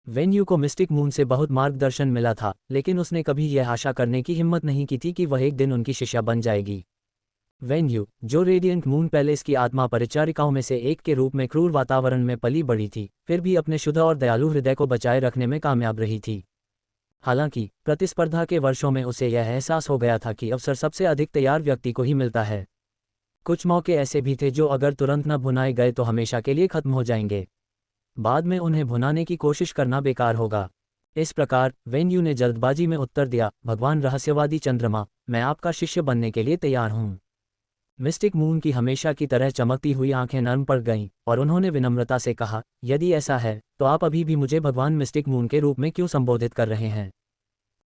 वेन यू को मिस्टिक मून से बहुत मार्गदर्शन मिला था, लेकिन उसने कभी यह आशा करने की हिम्मत नहीं की थी कि वह एक दिन उनकी शिष्या बन जाएगी। वेन यू, जो रेडियंट मून पैलेस की आत्मा परिचारिकाओं में से एक के रूप में क्रूर वातावरण में पली बढ़ी थी, फिर भी अपने शुद्ध और दयालु हृदय को बचाए रखने में कामयाब रही थी। हालांकि प्रतिस्पर्धा के वर्षों में उसे यह एहसास हो गया था कि अवसर सबसे अधिक तैयार व्यक्ति को ही मिलता है। कुछ मौके ऐसे भी थे जो अगर तुरंत न भुनाए गए तो हमेशा के लिए खत्म हो जाएंगे। बाद में उन्हें भुनाने की कोशिश करना बेकार होगा। इस प्रकार वेन यू ने जल्दबाजी में उत्तर दिया, भगवान रहस्यवादी चंद्रमा, मैं आपका शिष्य बनने के लिए तैयार हूँ। मिस्टिक मून की हमेशा की तरह चमकती हुई आंखें नर्म पड़ गईं और उन्होंने विनम्रता से कहा, यदि ऐसा है तो आप अभी भी मुझे भगवान मिस्टिक मून के रूप में क्यों संबोधित कर रहे हैं?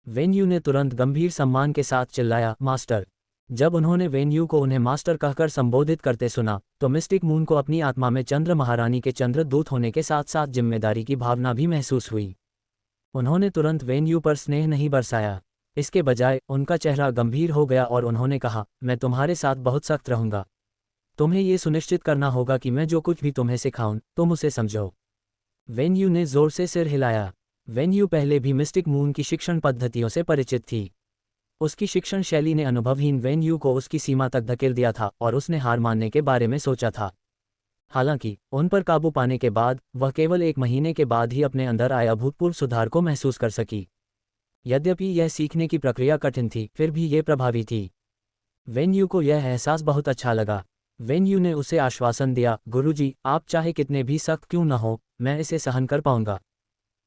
वेन यू ने तुरंत गंभीर सम्मान के साथ चिल्लाया, मास्टर। जब उन्होंने वेन यू को उन्हें मास्टर कहकर संबोधित करते सुना तो मिस्टिक मून को अपनी आत्मा में चंद्र महारानी के चंद्रदूत होने के साथ साथ जिम्मेदारी की भावना भी महसूस हुई। उन्होंने तुरंत वेन यू पर स्नेह नहीं बरसाया, इसके बजाय उनका चेहरा गंभीर हो गया और उन्होंने कहा, मैं तुम्हारे साथ बहुत सख्त रहूंगा। तुम्हें ये सुनिश्चित करना होगा कि मैं जो कुछ भी तुम्हें सिखाऊं तुम उसे समझो। वेन यू ने जोर से सिर हिलाया। वेन यू पहले भी मिस्टिक मून की शिक्षण पद्धतियों से परिचित थी। उसकी शिक्षण शैली ने अनुभवहीन वेन यू को उसकी सीमा तक धकेल दिया था और उसने हार मानने के बारे में सोचा था। हालांकि उन पर काबू पाने के बाद वह केवल 1 महीने के बाद ही अपने अंदर आए अभूतपूर्व सुधार को महसूस कर सकी। यद्यपि यह सीखने की प्रक्रिया कठिन थी, फिर भी ये प्रभावी थी। वेन यू को यह एहसास बहुत अच्छा लगा। वेन यू ने उसे आश्वासन दिया, गुरुजी, आप चाहे कितने भी सख्त क्यों न हो, मैं इसे सहन कर पाऊंगा।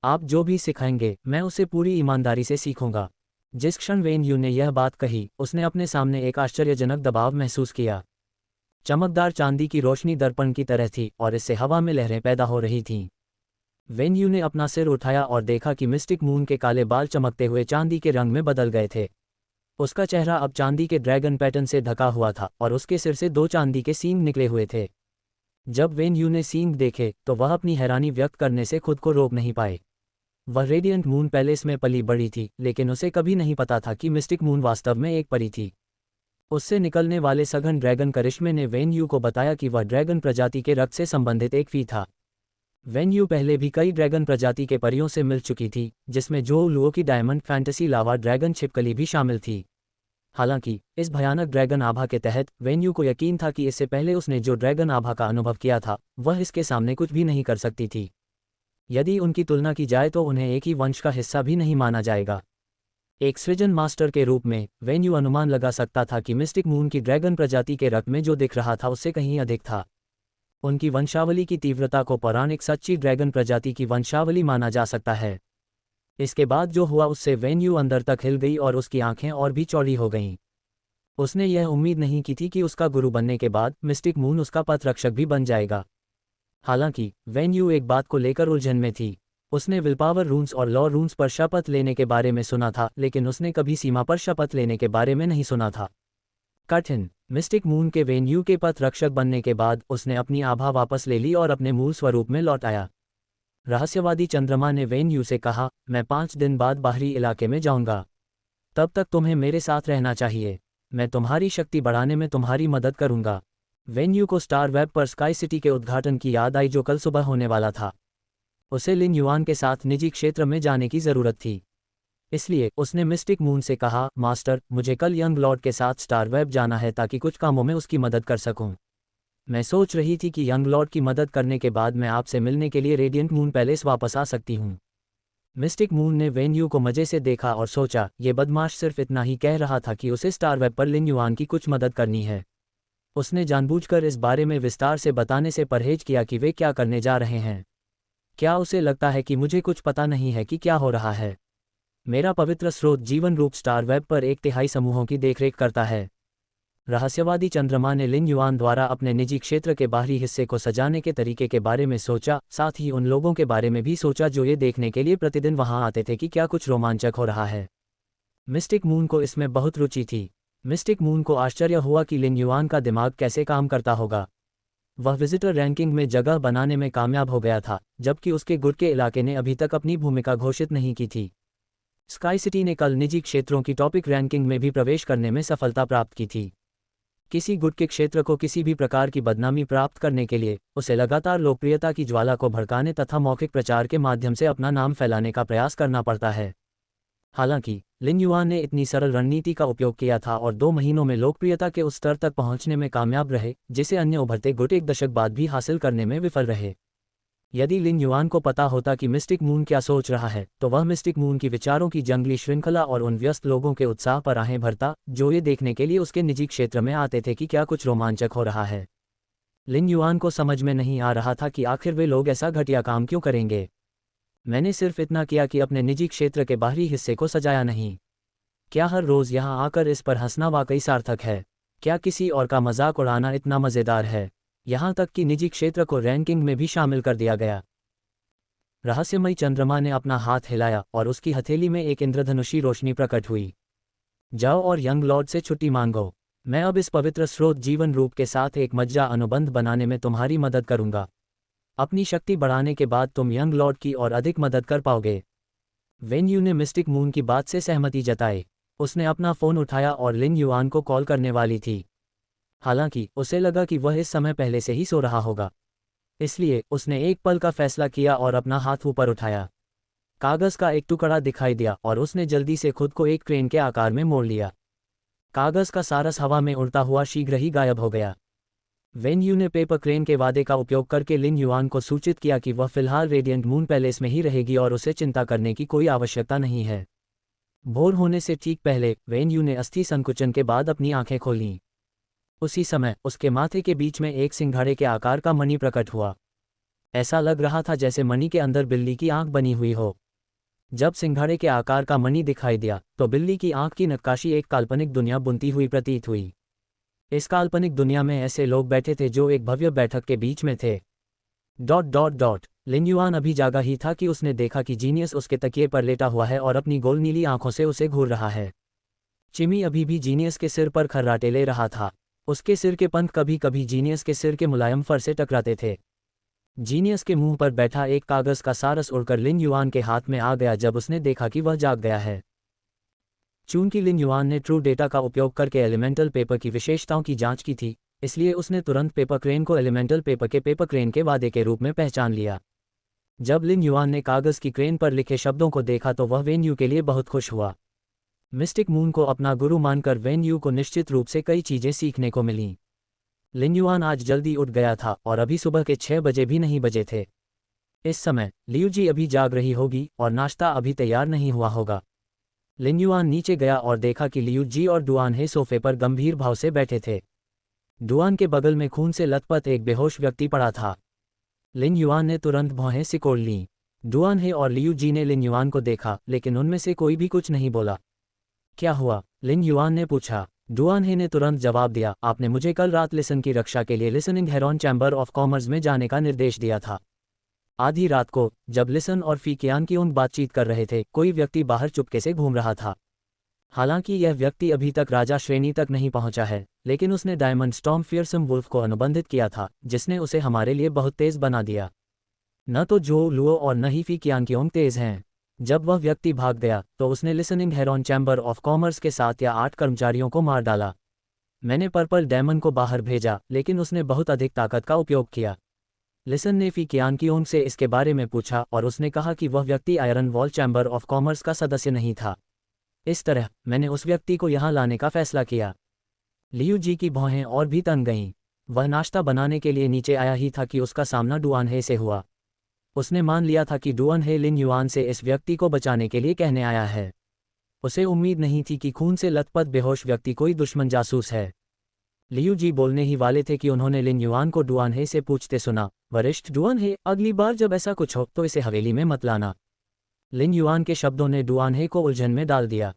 आप जो भी सिखाएंगे, मैं उसे पूरी ईमानदारी से सीखूंगा। जिस क्षण वेन यू ने यह बात कही, उसने अपने सामने एक आश्चर्यजनक दबाव महसूस किया। चमकदार चांदी की रोशनी दर्पण की तरह थी और इससे हवा में लहरें पैदा हो रही थीं। वेन यू ने अपना सिर उठाया और देखा कि मिस्टिक मून के काले बाल चमकते हुए चांदी के रंग में बदल गए थे। उसका चेहरा अब चांदी के ड्रैगन पैटर्न से ढका हुआ था और उसके सिर से 2 चांदी के सींग निकले हुए थे। जब वेन यू ने सींग देखे तो वह अपनी हैरानी व्यक्त करने से खुद को रोक नहीं पाए। वह रेडियंट मून पैलेस में पली बड़ी थी, लेकिन उसे कभी नहीं पता था कि मिस्टिक मून वास्तव में एक परी थी। उससे निकलने वाले सघन ड्रैगन करिश्मे ने वेन यू को बताया कि वह ड्रैगन प्रजाति के रक्त से संबंधित एक फी था। वेन यू पहले भी कई ड्रैगन प्रजाति के परियों से मिल चुकी थी, जिसमें जो लुओ की डायमंड फैंटेसी लावा ड्रैगन छिपकली भी शामिल थी। हालांकि इस भयानक ड्रैगन आभा के तहत वेन यू को यकीन था कि इससे पहले उसने जो ड्रैगन आभा का अनुभव किया था, वह इसके सामने कुछ भी नहीं कर सकती थी। यदि उनकी तुलना की जाए तो उन्हें एक ही वंश का हिस्सा भी नहीं माना जाएगा। एक सृजन मास्टर के रूप में वेन यू अनुमान लगा सकता था कि मिस्टिक मून की ड्रैगन प्रजाति के रक्त में जो दिख रहा था उससे कहीं अधिक था। उनकी वंशावली की तीव्रता को पौराणिक सच्ची ड्रैगन प्रजाति की वंशावली माना जा सकता है। इसके बाद जो हुआ उससे वेन यू अंदर तक हिल गई और उसकी आंखें और भी चौड़ी हो गईं। उसने यह उम्मीद नहीं की थी कि उसका गुरु बनने के बाद मिस्टिक मून उसका पथ रक्षक भी बन जाएगा। हालांकि वेन यू एक बात को लेकर उलझन में थी। उसने विलपावर रून्स और लॉ रून्स पर शपथ लेने के बारे में सुना था, लेकिन उसने कभी सीमा पर शपथ लेने के बारे में नहीं सुना था। कठिन मिस्टिक मून के वेन यू के पथ रक्षक बनने के बाद उसने अपनी आभा वापस ले ली और अपने मूल स्वरूप में लौट आया। रहस्यवादी चंद्रमा ने वेन यू से कहा, मैं 5 दिन बाद बाहरी इलाके में जाऊंगा। तब तक तुम्हें मेरे साथ रहना चाहिए। मैं तुम्हारी शक्ति बढ़ाने में तुम्हारी मदद करूंगा। वेन यू को स्टार वेब पर स्काई सिटी के उद्घाटन की याद आई जो कल सुबह होने वाला था। उसे लिन युआन के साथ निजी क्षेत्र में जाने की ज़रूरत थी। इसलिए उसने मिस्टिक मून से कहा, मास्टर, मुझे कल यंग लॉर्ड के साथ स्टार वेब जाना है ताकि कुछ कामों में उसकी मदद कर सकूं। मैं सोच रही थी कि यंग लॉर्ड की मदद करने के बाद मैं आपसे मिलने के लिए रेडियंट मून पैलेस वापस आ सकती हूं। मिस्टिक मून ने वेन यू को मजे से देखा और सोचा, ये बदमाश सिर्फ इतना ही कह रहा था कि उसे स्टार वेब पर लिन युआन की कुछ मदद करनी है। उसने जानबूझकर इस बारे में विस्तार से बताने से परहेज किया कि वे क्या करने जा रहे हैं। क्या उसे लगता है कि मुझे कुछ पता नहीं है कि क्या हो रहा है? मेरा पवित्र स्रोत जीवन रूप स्टार वेब पर 1/3 समूहों की देखरेख करता है। रहस्यवादी चंद्रमा ने लिन युआन द्वारा अपने निजी क्षेत्र के बाहरी हिस्से को सजाने के तरीके के बारे में सोचा, साथ ही उन लोगों के बारे में भी सोचा जो ये देखने के लिए प्रतिदिन वहां आते थे कि क्या कुछ रोमांचक हो रहा है। मिस्टिक मून को इसमें बहुत रुचि थी। मिस्टिक मून को आश्चर्य हुआ कि लिन युआन का दिमाग कैसे काम करता होगा। वह विजिटर रैंकिंग में जगह बनाने में कामयाब हो गया था, जबकि उसके गुट के इलाके ने अभी तक अपनी भूमिका घोषित नहीं की थी। स्काई सिटी ने कल निजी क्षेत्रों की टॉपिक रैंकिंग में भी प्रवेश करने में सफलता प्राप्त की थी। किसी गुट के क्षेत्र को किसी भी प्रकार की बदनामी प्राप्त करने के लिए उसे लगातार लोकप्रियता की ज्वाला को भड़काने तथा मौखिक प्रचार के माध्यम से अपना नाम फैलाने का प्रयास करना पड़ता है। हालांकि लिन युआन ने इतनी सरल रणनीति का उपयोग किया था और 2 महीनों में लोकप्रियता के उस स्तर तक पहुंचने में कामयाब रहे जिसे अन्य उभरते गुट 1 दशक बाद भी हासिल करने में विफल रहे। यदि लिन युआन को पता होता कि मिस्टिक मून क्या सोच रहा है, तो वह मिस्टिक मून की विचारों की जंगली श्रृंखला और उन व्यस्त लोगों के उत्साह पर आहें भरता जो ये देखने के लिए उसके निजी क्षेत्र में आते थे कि क्या कुछ रोमांचक हो रहा है। लिन युआन को समझ में नहीं आ रहा था कि आखिर वे लोग ऐसा घटिया काम क्यों करेंगे। मैंने सिर्फ इतना किया कि अपने निजी क्षेत्र के बाहरी हिस्से को सजाया नहीं। क्या हर रोज़ यहाँ आकर इस पर हंसना वाकई सार्थक है? क्या किसी और का मजाक उड़ाना इतना मज़ेदार है? यहाँ तक कि निजी क्षेत्र को रैंकिंग में भी शामिल कर दिया गया। रहस्यमयी चंद्रमा ने अपना हाथ हिलाया और उसकी हथेली में एक इंद्रधनुषी रोशनी प्रकट हुई। जाओ और यंग लॉर्ड से छुट्टी मांगो। मैं अब इस पवित्र स्रोत जीवन रूप के साथ एक मज्जा अनुबंध बनाने में तुम्हारी मदद करूंगा। अपनी शक्ति बढ़ाने के बाद तुम यंग लॉर्ड की और अधिक मदद कर पाओगे। वेन यू ने मिस्टिक मून की बात से सहमति जताई। उसने अपना फ़ोन उठाया और लिन युआन को कॉल करने वाली थी। हालांकि उसे लगा कि वह इस समय पहले से ही सो रहा होगा, इसलिए उसने एक पल का फैसला किया और अपना हाथ ऊपर उठाया। कागज़ का एक टुकड़ा दिखाई दिया और उसने जल्दी से खुद को एक क्रेन के आकार में मोड़ लिया। कागज़ का सारस हवा में उड़ता हुआ शीघ्र ही गायब हो गया। वेन यू ने पेपर क्रेन के वादे का उपयोग करके लिन युआन को सूचित किया कि वह फिलहाल रेडियंट मून पैलेस में ही रहेगी और उसे चिंता करने की कोई आवश्यकता नहीं है। भोर होने से ठीक पहले वेन यू ने अस्थि संकुचन के बाद अपनी आंखें खोलीं। उसी समय उसके माथे के बीच में एक सिंघाड़े के आकार का मणि प्रकट हुआ। ऐसा लग रहा था जैसे मणि के अंदर बिल्ली की आंख बनी हुई हो। जब सिंघाड़े के आकार का मणि दिखाई दिया तो बिल्ली की आंख की नक्काशी एक काल्पनिक दुनिया बुनती हुई प्रतीत हुई। इस काल्पनिक दुनिया में ऐसे लोग बैठे थे जो एक भव्य बैठक के बीच में थे। लिन युआन अभी जागा ही था कि उसने देखा कि जीनियस उसके तकिए पर लेटा हुआ है और अपनी गोल नीली आंखों से उसे घूर रहा है। चिमी अभी भी जीनियस के सिर पर खर्राटे ले रहा था। उसके सिर के पंख कभी कभी जीनियस के सिर के मुलायम फर से टकराते थे। जीनियस के मुंह पर बैठा एक कागज का सारस उड़कर लिन युआन के हाथ में आ गया जब उसने देखा कि वह जाग गया है। चूंकि लिन युआन ने ट्रू डेटा का उपयोग करके एलिमेंटल पेपर की विशेषताओं की जांच की थी, इसलिए उसने तुरंत पेपर क्रेन को एलिमेंटल पेपर के पेपर क्रेन के वादे के रूप में पहचान लिया। जब लिन युआन ने कागज की क्रेन पर लिखे शब्दों को देखा तो वह वेन यू के लिए बहुत खुश हुआ। मिस्टिक मून को अपना गुरु मानकर वेन यू को निश्चित रूप से कई चीजें सीखने को मिलीं। लिन युआन आज जल्दी उठ गया था और अभी सुबह के 6 बजे भी नहीं बजे थे। इस समय लियू जी अभी जाग रही होगी और नाश्ता अभी तैयार नहीं हुआ होगा। लिन युआन नीचे गया और देखा कि लियू जी और डुआन हे सोफे पर गंभीर भाव से बैठे थे। डुआन के बगल में खून से लथपथ एक बेहोश व्यक्ति पड़ा था। लिन युआन ने तुरंत भौहें सिकोड़ लीं। डुआन हे और लियू जी ने लिन युआन को देखा, लेकिन उनमें से कोई भी कुछ नहीं बोला। क्या हुआ? लिन युआन ने पूछा। डुआन हे ने तुरंत जवाब दिया, आपने मुझे कल रात लिसन की रक्षा के लिए listening heron chamber of commerce में जाने का निर्देश दिया था। आधी रात को जब लिसन और फीकियान की उन बातचीत कर रहे थे, कोई व्यक्ति बाहर चुपके से घूम रहा था। हालांकि यह व्यक्ति अभी तक राजा श्रेणी तक नहीं पहुंचा है, लेकिन उसने डायमंड स्टॉर्म फियरसम वुल्फ को अनुबंधित किया था, जिसने उसे हमारे लिए बहुत तेज बना दिया। न तो जो लुओ और न ही फीकियान की ऊँग तेज हैं। जब वह व्यक्ति भाग गया तो उसने listening heron chamber of commerce के 7 या 8 कर्मचारियों को मार डाला। मैंने पर्पल डेमन को बाहर भेजा, लेकिन उसने बहुत अधिक ताकत का उपयोग किया। लिसन ने फीकियान की ऊँग से इसके बारे में पूछा और उसने कहा कि वह व्यक्ति iron wall chamber of commerce का सदस्य नहीं था। इस तरह मैंने उस व्यक्ति को यहाँ लाने का फैसला किया। लियू जी की भौहें और भी तंग गईं। वह नाश्ता बनाने के लिए नीचे आया ही था कि उसका सामना डुआन हे से हुआ। उसने मान लिया था कि डुआन हे लिन युआन से इस व्यक्ति को बचाने के लिए कहने आया है। उसे उम्मीद नहीं थी कि खून से लथपथ बेहोश व्यक्ति कोई दुश्मन जासूस है। लियू जी बोलने ही वाले थे कि उन्होंने लिन युआन को डुआन हे से पूछते सुना, वरिष्ठ डुआन हे, अगली बार जब ऐसा कुछ हो तो इसे हवेली में मत लाना। लिन युआन के शब्दों ने डुआन हे को उलझन में डाल दिया।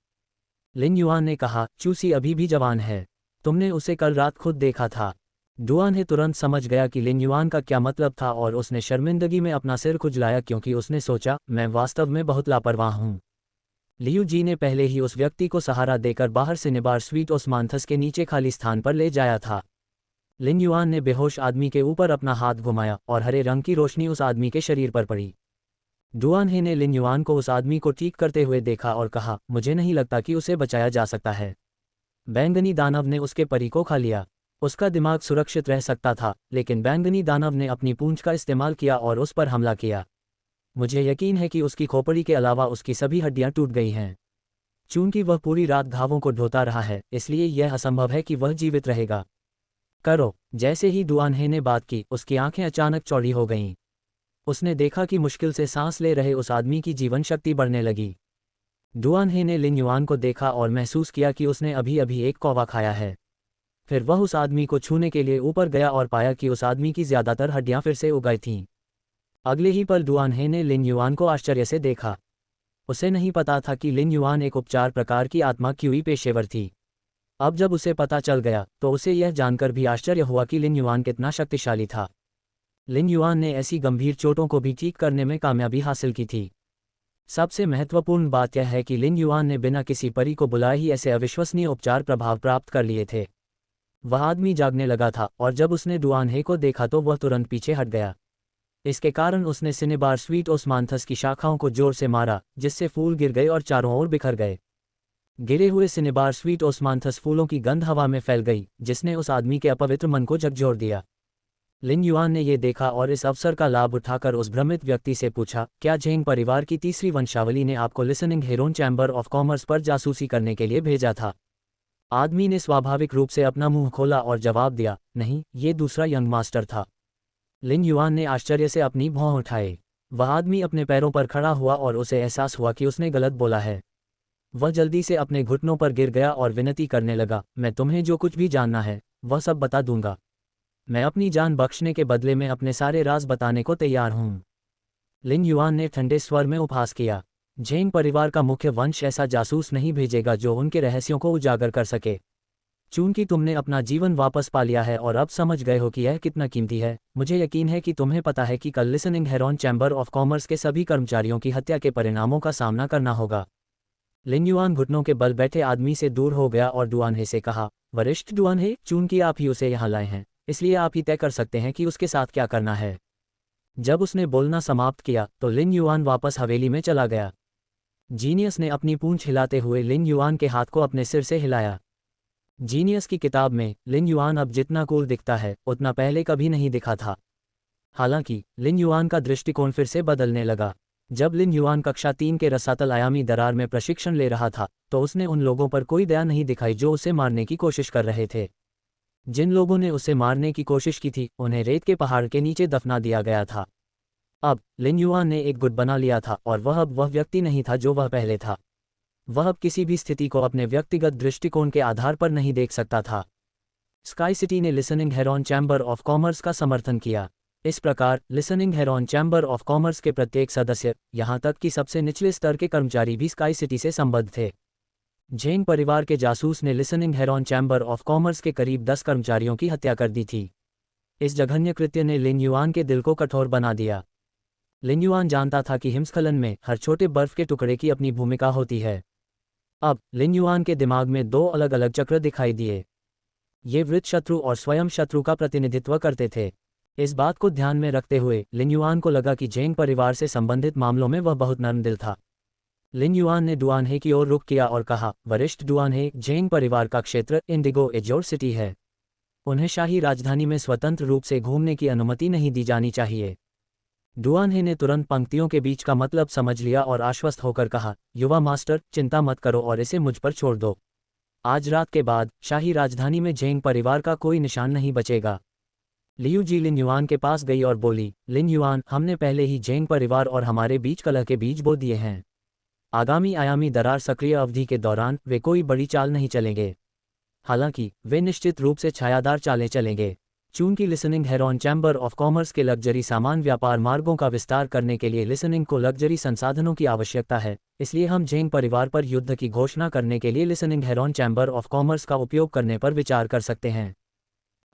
लिन युआन ने कहा, चूसी अभी भी जवान है। तुमने उसे कल रात खुद देखा था। डुआन हे तुरंत समझ गया कि लिन युआन का क्या मतलब था और उसने शर्मिंदगी में अपना सिर खुजलाया, क्योंकि उसने सोचा, मैं वास्तव में बहुत लापरवाह हूँ। लियू जी ने पहले ही उस व्यक्ति को सहारा देकर बाहर से निबार स्वीट ओस्मांथस के नीचे खाली स्थान पर ले जाया था। लिन युआन ने बेहोश आदमी के ऊपर अपना हाथ घुमाया और हरे रंग की रोशनी उस आदमी के शरीर पर पड़ी। डुआन हे ने लिन युआन को उस आदमी को ठीक करते हुए देखा और कहा, मुझे नहीं लगता कि उसे बचाया जा सकता है। बैंगनी दानव ने उसके परी को खा लिया। उसका दिमाग सुरक्षित रह सकता था, लेकिन बैंगनी दानव ने अपनी पूंछ का इस्तेमाल किया और उस पर हमला किया। मुझे यकीन है कि उसकी खोपड़ी के अलावा उसकी सभी हड्डियां टूट गई हैं। चूंकि वह पूरी रात घावों को धोता रहा है, इसलिए यह असंभव है कि वह जीवित रहेगा। करो। जैसे ही डुआन हे ने बात की, उसकी आंखें अचानक चौड़ी हो गईं। उसने देखा कि मुश्किल से सांस ले रहे उस आदमी की जीवन शक्ति बढ़ने लगी। डुआन हे ने लिन युआन को देखा और महसूस किया कि उसने अभी अभी एक कौवा खाया है। फिर वह उस आदमी को छूने के लिए ऊपर गया और पाया कि उस आदमी की ज्यादातर हड्डियां फिर से उग गई थीं। अगले ही पल डुआन हे ने लिन युआन को आश्चर्य से देखा। उसे नहीं पता था कि लिन युआन एक उपचार प्रकार की आत्मा क्यूई पेशेवर थी। अब जब उसे पता चल गया तो उसे यह जानकर भी आश्चर्य हुआ कि लिन युआन कितना शक्तिशाली था। लिन युआन ने ऐसी गंभीर चोटों को भी ठीक करने में कामयाबी हासिल की थी। सबसे महत्वपूर्ण बात यह है कि लिन युआन ने बिना किसी परी को बुलाए ही ऐसे अविश्वसनीय उपचार प्रभाव प्राप्त कर लिए थे। वह आदमी जागने लगा था और जब उसने डुआन हे को देखा तो वह तुरंत पीछे हट गया। इसके कारण उसने सिनेबार स्वीट ओस्मांथस की शाखाओं को जोर से मारा, जिससे फूल गिर गए और चारों ओर बिखर गए। गिरे हुए सिनेबार स्वीट ओस्मांथस फूलों की गंध हवा में फैल गई, जिसने उस आदमी के अपवित्र मन को झकझोर दिया। लिन युआन ने यह देखा और इस अवसर का लाभ उठाकर उस भ्रमित व्यक्ति से पूछा, क्या झेंग परिवार की तीसरी वंशावली ने आपको listening Heron chamber of commerce पर जासूसी करने के लिए भेजा था? आदमी ने स्वाभाविक रूप से अपना मुंह खोला और जवाब दिया, नहीं, ये दूसरा यंग मास्टर था। लिन युआन ने आश्चर्य से अपनी भौं उठाए। वह आदमी अपने पैरों पर खड़ा हुआ और उसे एहसास हुआ कि उसने गलत बोला है। वह जल्दी से अपने घुटनों पर गिर गया और विनती करने लगा, मैं तुम्हें जो कुछ भी जानना है वह सब बता दूंगा। मैं अपनी जान बख्शने के बदले में अपने सारे राज बताने को तैयार हूँ। लिन युआन ने ठंडे स्वर में उपहास किया, झेंग परिवार का मुख्य वंश ऐसा जासूस नहीं भेजेगा जो उनके रहस्यों को उजागर कर सके। चूंकि तुमने अपना जीवन वापस पा लिया है और अब समझ गए हो कि यह कितना कीमती है, मुझे यकीन है कि तुम्हें पता है कि कल listening heron chamber of commerce के सभी कर्मचारियों की हत्या के परिणामों का सामना करना होगा। लिन युआन घुटनों के बल बैठे आदमी से दूर हो गया और डुआनहे से कहा, वरिष्ठ डुआनहे, चूंकि आप ही उसे यहाँ लाए हैं, इसलिए आप ही तय कर सकते हैं कि उसके साथ क्या करना है। जब उसने बोलना समाप्त किया तो लिन युआन वापस हवेली में चला गया। जीनियस ने अपनी पूंछ हिलाते हुए लिन युआन के हाथ को अपने सिर से हिलाया। जीनियस की किताब में लिन युआन अब जितना कूल दिखता है उतना पहले कभी नहीं दिखा था। हालांकि लिन युआन का दृष्टिकोण फिर से बदलने लगा। जब लिन युआन कक्षा 3 के रसातल आयामी दरार में प्रशिक्षण ले रहा था तो उसने उन लोगों पर कोई दया नहीं दिखाई जो उसे मारने की कोशिश कर रहे थे। जिन लोगों ने उसे मारने की कोशिश की थी उन्हें रेत के पहाड़ के नीचे दफना दिया गया था। अब लिन युआन ने एक गुट बना लिया था और वह अब वह व्यक्ति नहीं था जो वह पहले था। वह अब किसी भी स्थिति को अपने व्यक्तिगत दृष्टिकोण के आधार पर नहीं देख सकता था। स्काई सिटी ने listening heron chamber of commerce का समर्थन किया। इस प्रकार listening heron chamber of commerce के प्रत्येक सदस्य, यहाँ तक कि सबसे निचले स्तर के कर्मचारी भी स्काई सिटी से संबद्ध थे। झेंग परिवार के जासूस ने listening heron chamber of commerce के करीब 10 कर्मचारियों की हत्या कर दी थी। इस जघन्य कृत्य ने लिन युआन के दिल को कठोर बना दिया। लिन युआन जानता था कि हिमस्खलन में हर छोटे बर्फ के टुकड़े की अपनी भूमिका होती है। अब लिन युआन के दिमाग में 2 अलग अलग चक्र दिखाई दिए। ये वृत्त शत्रु और स्वयं शत्रु का प्रतिनिधित्व करते थे। इस बात को ध्यान में रखते हुए लिन युआन को लगा कि झेंग परिवार से संबंधित मामलों में वह बहुत नर्म दिल था। लिन युआन ने डुआनहे की ओर रुख किया और कहा, वरिष्ठ डुआनहे, झेंग परिवार का क्षेत्र इंडिगो एजोर सिटी है। उन्हें शाही राजधानी में स्वतंत्र रूप से घूमने की अनुमति नहीं दी जानी चाहिए। डुआनहे ने तुरंत पंक्तियों के बीच का मतलब समझ लिया और आश्वस्त होकर कहा, युवा मास्टर, चिंता मत करो और इसे मुझ पर छोड़ दो। आज रात के बाद शाही राजधानी में झेंग परिवार का कोई निशान नहीं बचेगा। लियू जी लिन युआन के पास गई और बोली, लिन युआन, हमने पहले ही झेंग परिवार और हमारे बीच कलह के बीज बो दिए हैं। आगामी आयामी दरार सक्रिय अवधि के दौरान वे कोई बड़ी चाल नहीं चलेंगे। हालांकि वे निश्चित रूप से छायादार चालें चलेंगे। चूंकि listening heron chamber of commerce के लग्जरी सामान व्यापार मार्गों का विस्तार करने के लिए लिसनिंग को लग्जरी संसाधनों की आवश्यकता है, इसलिए हम झेंग परिवार पर युद्ध की घोषणा करने के लिए listening heron chamber of commerce का उपयोग करने पर विचार कर सकते हैं।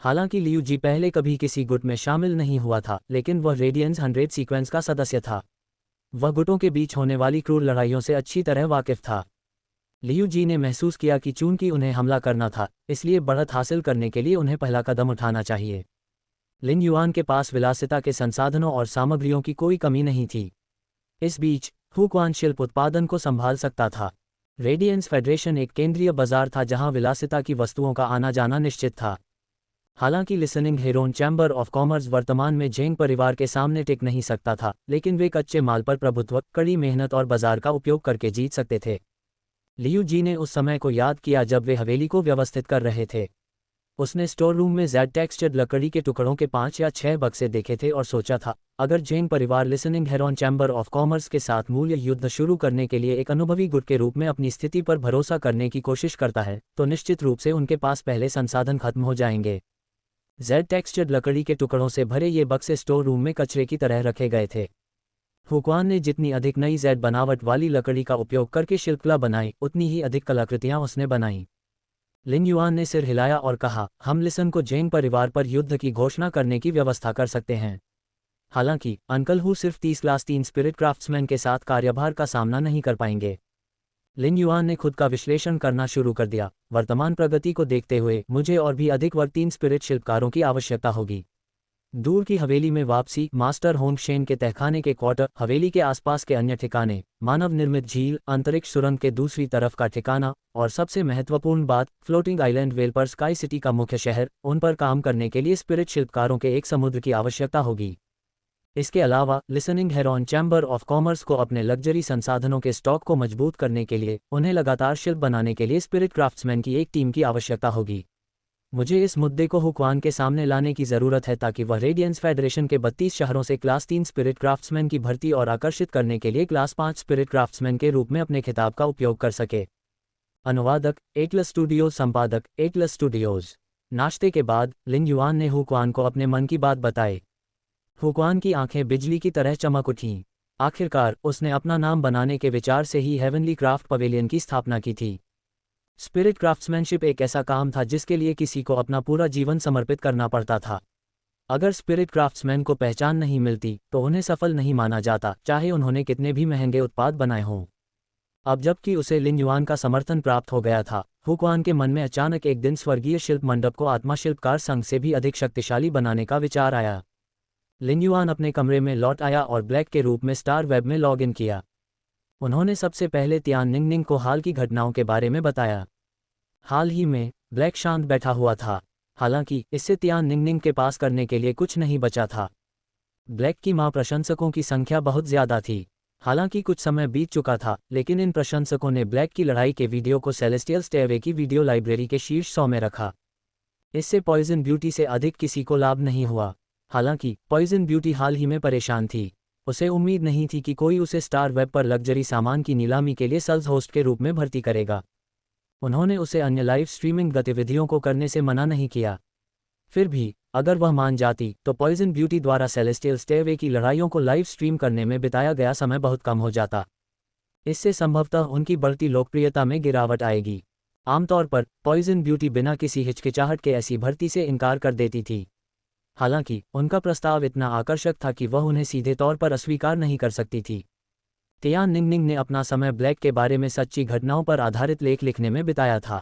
हालांकि लियू जी पहले कभी किसी गुट में शामिल नहीं हुआ था, लेकिन वह रेडियंस 100 सीक्वेंस का सदस्य था। वह गुटों के बीच होने वाली क्रूर लड़ाइयों से अच्छी तरह वाकिफ था। लियू जी ने महसूस किया कि चूंकि उन्हें हमला करना था, इसलिए बढ़त हासिल करने के लिए उन्हें पहला कदम उठाना चाहिए। लिन युआन के पास विलासिता के संसाधनों और सामग्रियों की कोई कमी नहीं थी। इस बीच हुक्वान शिल्प उत्पादन को संभाल सकता था। रेडियंस फेडरेशन एक केंद्रीय बाजार था जहां विलासिता की वस्तुओं का आना जाना निश्चित था। हालांकि listening heron chamber of commerce वर्तमान में झेंग परिवार के सामने टिक नहीं सकता था, लेकिन वे कच्चे माल पर प्रभुत्व, कड़ी मेहनत और बाजार का उपयोग करके जीत सकते थे। लियू जी ने उस समय को याद किया जब वे हवेली को व्यवस्थित कर रहे थे। उसने स्टोर रूम में जेड टेक्सचर्ड लकड़ी के टुकड़ों के 5 या 6 बक्से देखे थे और सोचा था, अगर झेंग परिवार listening heron chamber of commerce के साथ मूल्य युद्ध शुरू करने के लिए एक अनुभवी गुट के रूप में अपनी स्थिति पर भरोसा करने की कोशिश करता है, तो निश्चित रूप से उनके पास पहले संसाधन खत्म हो जाएंगे। जेड टेक्सचर्ड लकड़ी के टुकड़ों से भरे ये बक्से स्टोर रूम में कचरे की तरह रखे गए थे। हुक्वान ने जितनी अधिक नई जेड बनावट वाली लकड़ी का उपयोग करके शिल्पकला बनाई, उतनी ही अधिक कलाकृतियां उसने बनाई। लिन युआन ने सिर हिलाया और कहा, हम लिसन को झेंग परिवार पर युद्ध की घोषणा करने की व्यवस्था कर सकते हैं। हालांकि अंकल हु सिर्फ 30 क्लास 3 स्पिरिट क्राफ्ट्समैन के साथ कार्यभार का सामना नहीं कर पाएंगे। लिन युआन ने खुद का विश्लेषण करना शुरू कर दिया। वर्तमान प्रगति को देखते हुए मुझे और भी अधिक वर्ग 3 स्पिरिट शिल्पकारों की आवश्यकता होगी। दूर की हवेली में वापसी, मास्टर होंग शेन के तहखाने के क्वार्टर, हवेली के आसपास के अन्य ठिकाने, मानव निर्मित झील, अंतरिक्ष सुरंग के दूसरी तरफ का ठिकाना, और सबसे महत्वपूर्ण बात, फ्लोटिंग आइलैंड वेल पर स्काई सिटी का मुख्य शहर, उन पर काम करने के लिए स्पिरिट शिल्पकारों के एक समुद्र की आवश्यकता होगी। इसके अलावा listening heron chamber of commerce को अपने लग्जरी संसाधनों के स्टॉक को मजबूत करने के लिए उन्हें लगातार शिल्प बनाने के लिए स्पिरिट क्राफ्ट्समैन की एक टीम की आवश्यकता होगी। मुझे इस मुद्दे को हुक्वान के सामने लाने की ज़रूरत है ताकि वह रेडियंस फेडरेशन के 32 शहरों से क्लास 3 स्पिरिट क्राफ्ट्समैन की भर्ती और आकर्षित करने के लिए क्लास 5 स्पिरिट क्राफ्ट्समैन के रूप में अपने खिताब का उपयोग कर सके। अनुवादक एटलस स्टूडियोज, संपादक एटलस स्टूडियोज। नाश्ते के बाद लिन युआन ने हुक्वान को अपने मन की बात बताई। हुक्वान की आंखें बिजली की तरह चमक उठीं। आखिरकार उसने अपना नाम बनाने के विचार से ही हेवनली क्राफ्ट पवेलियन की स्थापना की थी। स्पिरिट क्राफ्ट्समैनशिप एक ऐसा काम था जिसके लिए किसी को अपना पूरा जीवन समर्पित करना पड़ता था। अगर स्पिरिट क्राफ्ट्समैन को पहचान नहीं मिलती तो उन्हें सफल नहीं माना जाता, चाहे उन्होंने कितने भी महंगे उत्पाद बनाए हों। अब जबकि उसे लिन युआन का समर्थन प्राप्त हो गया था, हुक्वान के मन में अचानक एक दिन स्वर्गीय शिल्प मंडप को आत्मा शिल्पकार संघ से भी अधिक शक्तिशाली बनाने का विचार आया। लिन युआन अपने कमरे में लौट आया और ब्लैक के रूप में स्टार वेब में लॉग इन किया। उन्होंने सबसे पहले तियान निंगनिंग को हाल की घटनाओं के बारे में बताया। हाल ही में ब्लैक शांत बैठा हुआ था, हालांकि इससे तियान निंगनिंग के पास करने के लिए कुछ नहीं बचा था। ब्लैक की मां प्रशंसकों की संख्या बहुत ज़्यादा थी। हालांकि कुछ समय बीत चुका था, लेकिन इन प्रशंसकों ने ब्लैक की लड़ाई के वीडियो को सेलेस्टियल स्टेयरवे की वीडियो लाइब्रेरी के शीर्ष 100 में रखा। इससे पॉइजन ब्यूटी से अधिक किसी को लाभ नहीं हुआ। हालांकि पॉइजन ब्यूटी हाल ही में परेशान थी। उसे उम्मीद नहीं थी कि कोई उसे स्टार वेब पर लग्जरी सामान की नीलामी के लिए सेल्स होस्ट के रूप में भर्ती करेगा। उन्होंने उसे अन्य लाइव स्ट्रीमिंग गतिविधियों को करने से मना नहीं किया। फिर भी अगर वह मान जाती तो पॉइजन ब्यूटी द्वारा सेलेस्टियल स्टेयरवे की लड़ाइयों को लाइव स्ट्रीम करने में बिताया गया समय बहुत कम हो जाता। इससे संभवतः उनकी बढ़ती लोकप्रियता में गिरावट आएगी। आमतौर पर पॉइजन ब्यूटी बिना किसी हिचकिचाहट के ऐसी भर्ती से इनकार कर देती थी। हालांकि उनका प्रस्ताव इतना आकर्षक था कि वह उन्हें सीधे तौर पर अस्वीकार नहीं कर सकती थी। तियान निंगनिंग ने अपना समय ब्लैक के बारे में सच्ची घटनाओं पर आधारित लेख लिखने में बिताया था।